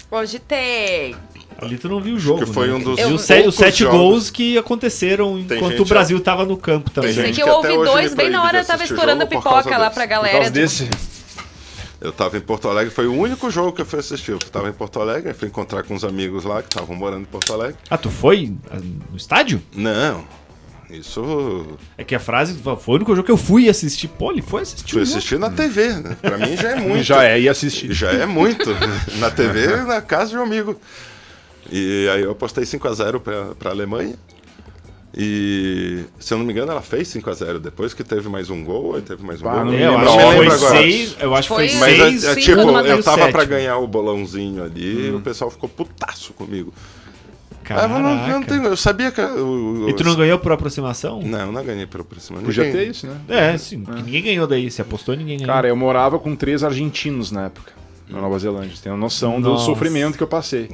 hoje tem... Ali tu não viu o jogo, que foi né? um dos E os poucos 7 jogos. gols que aconteceram Tem enquanto gente, o Brasil tava no campo também. Tem Sei gente que eu que ouvi até hoje 2 me bem na proíbe hora, de eu tava assistir estourando a jogo por causa pipoca lá desse. pra Por galera. causa desse. Eu tava em Porto Alegre, foi o único jogo que eu fui assistir. Eu tava em Porto Alegre, fui encontrar com uns amigos lá que estavam morando em Porto Alegre. Ah, tu foi no estádio? Não, isso... É que a frase foi o único jogo que eu fui assistir. Pô, ele foi assistir. Fui o jogo. assistir na TV, né? Pra mim já é muito. E assistir. Já é muito. Na TV, na casa de um amigo. E aí eu apostei 5-0 pra Alemanha. E, se eu não me engano, ela fez 5-0. Depois que teve mais um gol, aí teve mais um gol. não me Eu lembro acho a que hora. foi agora. 6. Eu acho que foi Foi- Mas 6. Sim, tipo, no eu tava sétimo. pra ganhar o bolãozinho ali e o pessoal ficou putaço comigo. Caraca. Eu sabia que... E tu não ganhou por aproximação? Não ganhei por aproximação. Podia Ninguém- ter isso, né? É, sim. Ninguém ganhou daí. Se apostou, ninguém ganhou. Cara, eu morava com 3 argentinos na época, na Nova Zelândia. Você tem uma noção do Nossa. sofrimento que eu passei.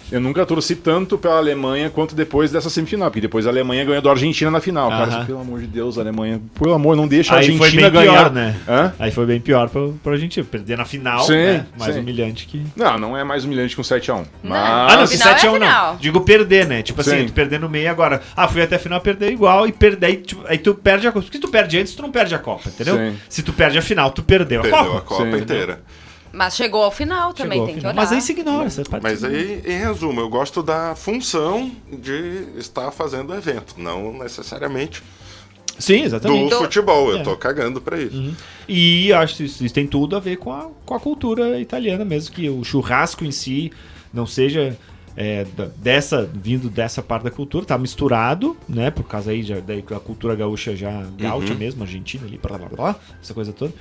Eu nunca torci tanto pela Alemanha quanto depois dessa semifinal, porque depois a Alemanha ganhou da Argentina na final. Cara, Aham. pelo amor de Deus, a Alemanha, pelo amor, não deixa a Aí foi Argentina bem ganhar. pior, né? Hã? Aí foi bem pior pra Argentina. Perder na final, Sim, né? Mais sim. humilhante que... Não é mais humilhante que um 7-1. Não. Ah, não, No se final é 7 a 1 final. não. Digo perder, né? Tipo assim, Sim. tu perder no meio agora. Fui até a final, perder igual e perder. Aí tu perde a Copa. Porque se tu perde antes, tu não perde a Copa, entendeu? Sim. Se tu perde a final, tu perdeu a Perdeu Copa. a Copa Sim. inteira. Mas chegou ao final também, Chegou ao tem que final. olhar. Mas aí se ignora essa parte. Mas aí, em resumo, eu gosto da função de estar fazendo o evento, não necessariamente Sim, exatamente. do futebol. Eu É. tô cagando pra isso. E acho que isso tem tudo a ver com a cultura italiana mesmo, que o churrasco em si não seja vindo dessa parte da cultura, tá misturado, né, por causa aí da cultura gaúcha gaúcha mesmo, argentina ali, blá, blá, blá, essa coisa toda.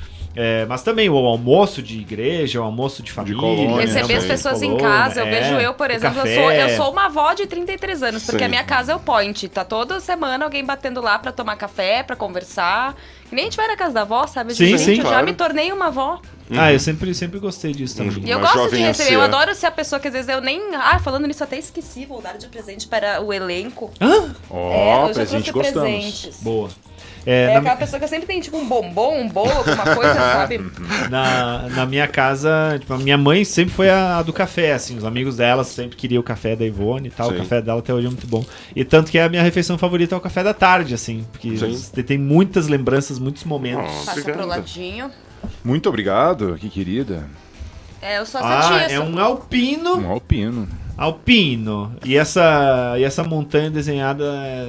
Mas também o almoço de igreja, o almoço de família. colônia, Receber as também. pessoas em Colônia, casa, eu vejo eu, por o exemplo, café. eu sou uma avó de 33 anos, porque Sim. a minha casa é o point. Tá toda semana alguém batendo lá pra tomar café, pra conversar. E nem a gente vai na casa da avó, sabe? Sim, Gente, sim, eu já claro. me tornei uma avó. Eu sempre gostei disso também. E eu Uma gosto de jovem receber, anciã. eu adoro ser a pessoa que às vezes eu nem... falando nisso, até esqueci, vou dar de presente para o elenco. Ó, hoje eu presente trouxe gostamos. presentes. Boa. É aquela pessoa que sempre tem, tipo, um bombom, um bolo, alguma coisa, sabe? Na minha casa, tipo, a minha mãe sempre foi a do café, assim, os amigos dela sempre queriam o café da Ivone e tal, Sim. o café dela até hoje é muito bom. E tanto que a minha refeição favorita é o café da tarde, assim, porque Sim. tem muitas lembranças, muitos momentos. Passa Obrigado. pro ladinho. Muito obrigado, que querida. Eu sou essa tia. É um alpino. Um alpino. Alpino. E essa montanha desenhada,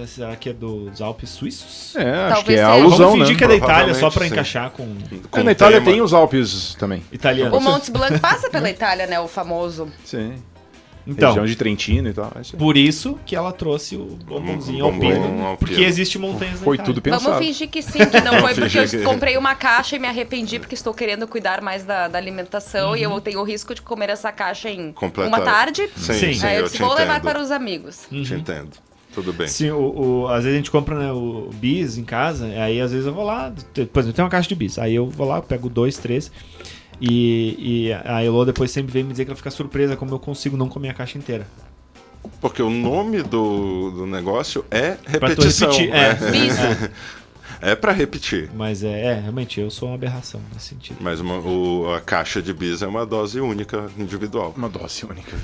será que é dos Alpes suíços? É, acho Talvez que é a seja. alusão, Vamos fingir né? que é da Itália, só pra Provavelmente, sim. encaixar com Com Na Itália tema. tem os Alpes também. italiano. O Montes Blanc passa pela Itália, né? O famoso. Sim. Então, Região de Trentino e tal. É isso aí. por isso que ela trouxe o bombonzinho Bombom alpino, alpino. porque existe montanhas Foi na tudo Itália. pensado. Vamos fingir que sim, que não foi porque fingir eu que- comprei uma caixa e me arrependi porque estou querendo cuidar mais da alimentação e eu tenho o risco de comer essa caixa em Completa- uma tarde. Sim, Sim. sim, Aí eu eu disse, te vou levar entendo. para os amigos. Te entendo. Tudo bem. Sim, às vezes a gente compra, né, o bis em casa, aí às vezes eu vou lá, por exemplo, tem uma caixa de bis, aí eu vou lá, pego 2, 3, e a Elo depois sempre vem me dizer que ela fica surpresa como eu consigo não comer a caixa inteira. Porque o nome do negócio é Pra tu repetição. repetir, Bis. É pra repetir. Mas realmente, eu sou uma aberração nesse sentido. Mas a caixa de bis é uma dose única, individual. Uma dose única.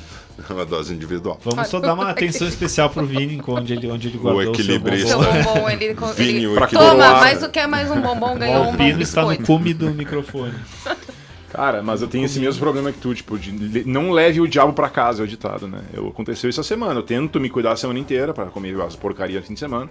É uma dose individual. Vamos só dar uma atenção especial pro Vini, onde ele guardou o seu equilibrista. Seu bombom. bombom, ele Vinho Pra que toma, coroar. mas o que é mais um bombom O ganhou um alpino está no biscoito. cume do microfone. Cara, mas eu tenho esse mesmo problema que tu, tipo, não leve o diabo pra casa, é o ditado, né? Aconteceu isso essa semana. Eu tento me cuidar a semana inteira pra comer as porcarias no fim de semana.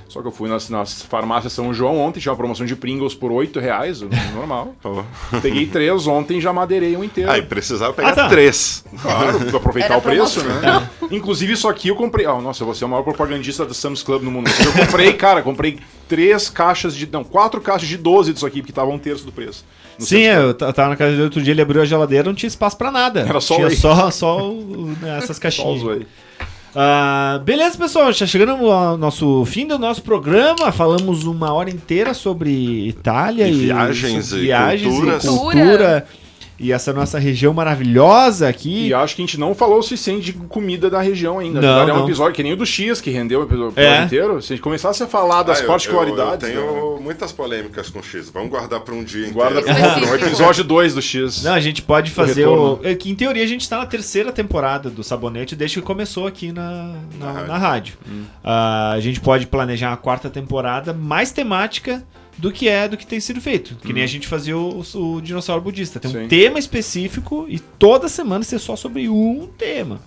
Só que eu fui nas farmácias São João ontem, tinha uma promoção de Pringles por R$8, normal. Oh. Peguei 3 ontem e já madeirei um inteiro. Aí precisava pegar tá. 3. Claro, pra aproveitar Era o preço, promoção. né? Inclusive, isso aqui eu comprei. Nossa, eu vou ser o maior propagandista do Sam's Club no mundo. Eu comprei 4 caixas de 12 disso aqui, porque tava 1/3 do preço. No Sim, Sam's Club. eu tava na casa dele outro dia, ele abriu a geladeira, não tinha espaço pra nada. Era só tinha whey. só essas Só os caixinhas. whey. Beleza, pessoal, já chegando ao nosso fim do nosso programa, falamos 1 hora inteira sobre Itália E e viagens sobre e viagens culturas. e cultura e essa nossa região maravilhosa aqui. E acho que a gente não falou o suficiente de comida da região ainda. Não, Agora é um não. episódio que nem o do X, que rendeu o episódio É. inteiro. Se a gente começasse a falar das particularidades... Eu tenho muitas polêmicas com X. Vamos guardar pra um dia Guarda inteiro. Específico. o episódio 2 do X. Não, a gente pode fazer retorno. que em teoria a gente tá na 3ª temporada do Sabonete desde que começou aqui na rádio. A gente pode planejar a 4ª temporada mais temática do que tem sido feito. Que nem a gente fazia o Dinossauro Budista. Tem um Sim. tema específico e toda semana ser só sobre um tema.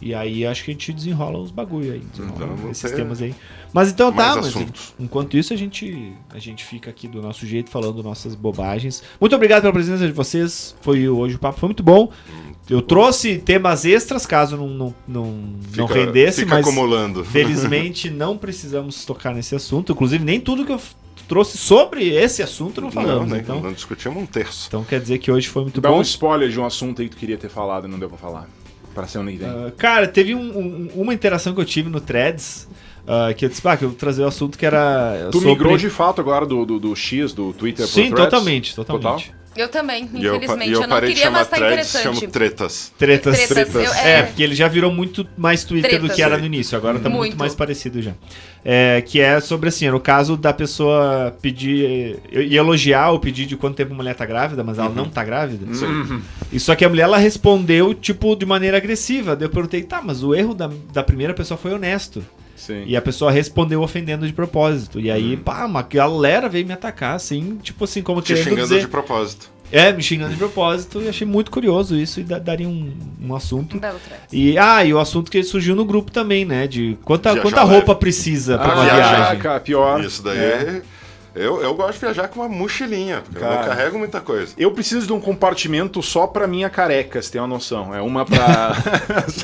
E aí acho que a gente desenrola uns bagulho aí. Desenrola Então, esses ter temas aí. Mas então mais mas assuntos. enquanto isso a gente fica aqui do nosso jeito falando nossas bobagens. Muito obrigado pela presença de vocês. Hoje o papo foi muito bom. Eu trouxe temas extras, caso não rendesse, Fica mas acumulando. felizmente não precisamos tocar nesse assunto. Inclusive, nem tudo que eu trouxe sobre esse assunto não falamos. Não, então, não discutimos um terço. então quer dizer que hoje foi muito Dá bom. um spoiler de um assunto aí que tu queria ter falado e não deu pra falar. Pra semana que vem. Cara, teve uma interação que eu tive no Threads, que eu disse, que eu trazer o assunto que era Tu sobre... migrou de fato agora do X, do Twitter Sim, pro Threads? totalmente. Eu também, E eu infelizmente. Eu, não parei de queria, chamar mas tá threads, interessante. chamo tretas. Tretas. Eu- Porque ele já virou muito mais Twitter do Tretas. que era no início. Agora tá muito Muito. mais parecido já. Que é sobre assim, era o caso da pessoa pedir e elogiar o pedido de quanto tempo a mulher tá grávida, mas ela não tá grávida. E só que a mulher, ela respondeu, tipo, de maneira agressiva. Daí eu perguntei, tá, mas o erro da primeira pessoa foi honesto. Sim. E a pessoa respondeu ofendendo de propósito. E aí, uma galera veio me atacar, assim, tipo assim, como Te querendo xingando dizer... de propósito. Me xingando de propósito. E achei muito curioso isso e daria um assunto. Um belo thread. E o assunto que surgiu no grupo também, né? De quanta Viajar roupa leve. precisa pra uma viajar, viagem. Cara, pior. Isso daí eu gosto de viajar com uma mochilinha, porque eu não Cara. carrego muita coisa. Eu preciso de um compartimento só pra minha careca, se tem uma noção. É uma pra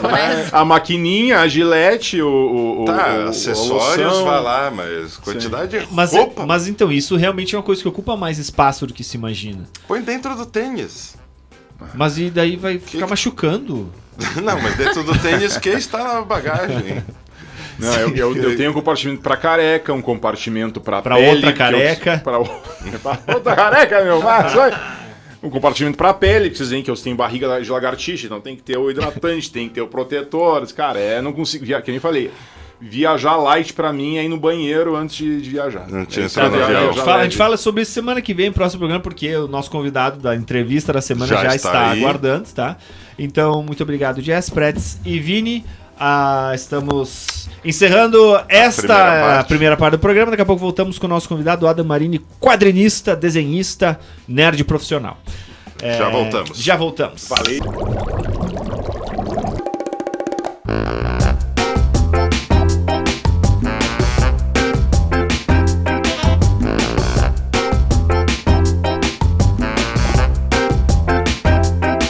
Honesto. a maquininha, a gilete, o Acessórios, loção. vai lá, mas quantidade de Mas, roupa, mas então, isso realmente é uma coisa que ocupa mais espaço do que se imagina. põe dentro do tênis. Mas e daí vai ficar machucando. Não, mas dentro do tênis que está na bagagem. Não, eu tenho um compartimento pra careca, um compartimento pra Pra pele. outra que careca. pra outra careca, meu. Vai. Um compartimento pra pele, que vocês veem que eu tenho barriga de lagartixa, então tem que ter o hidratante, tem que ter o protetor. Cara, não consigo, que nem falei, viajar light pra mim é ir no banheiro antes de viajar. Não tinha Esse é entrado no viajar avião. A leve. gente fala sobre isso semana que vem, próximo programa, porque o nosso convidado da entrevista da semana já está aí. aguardando, tá? Então, muito obrigado, Jess, Pretz e Vini. Estamos encerrando esta primeira parte do programa. Daqui a pouco voltamos com o nosso convidado, Adam Marini, quadrinista, desenhista, nerd profissional. Já voltamos. Já voltamos. Valeu.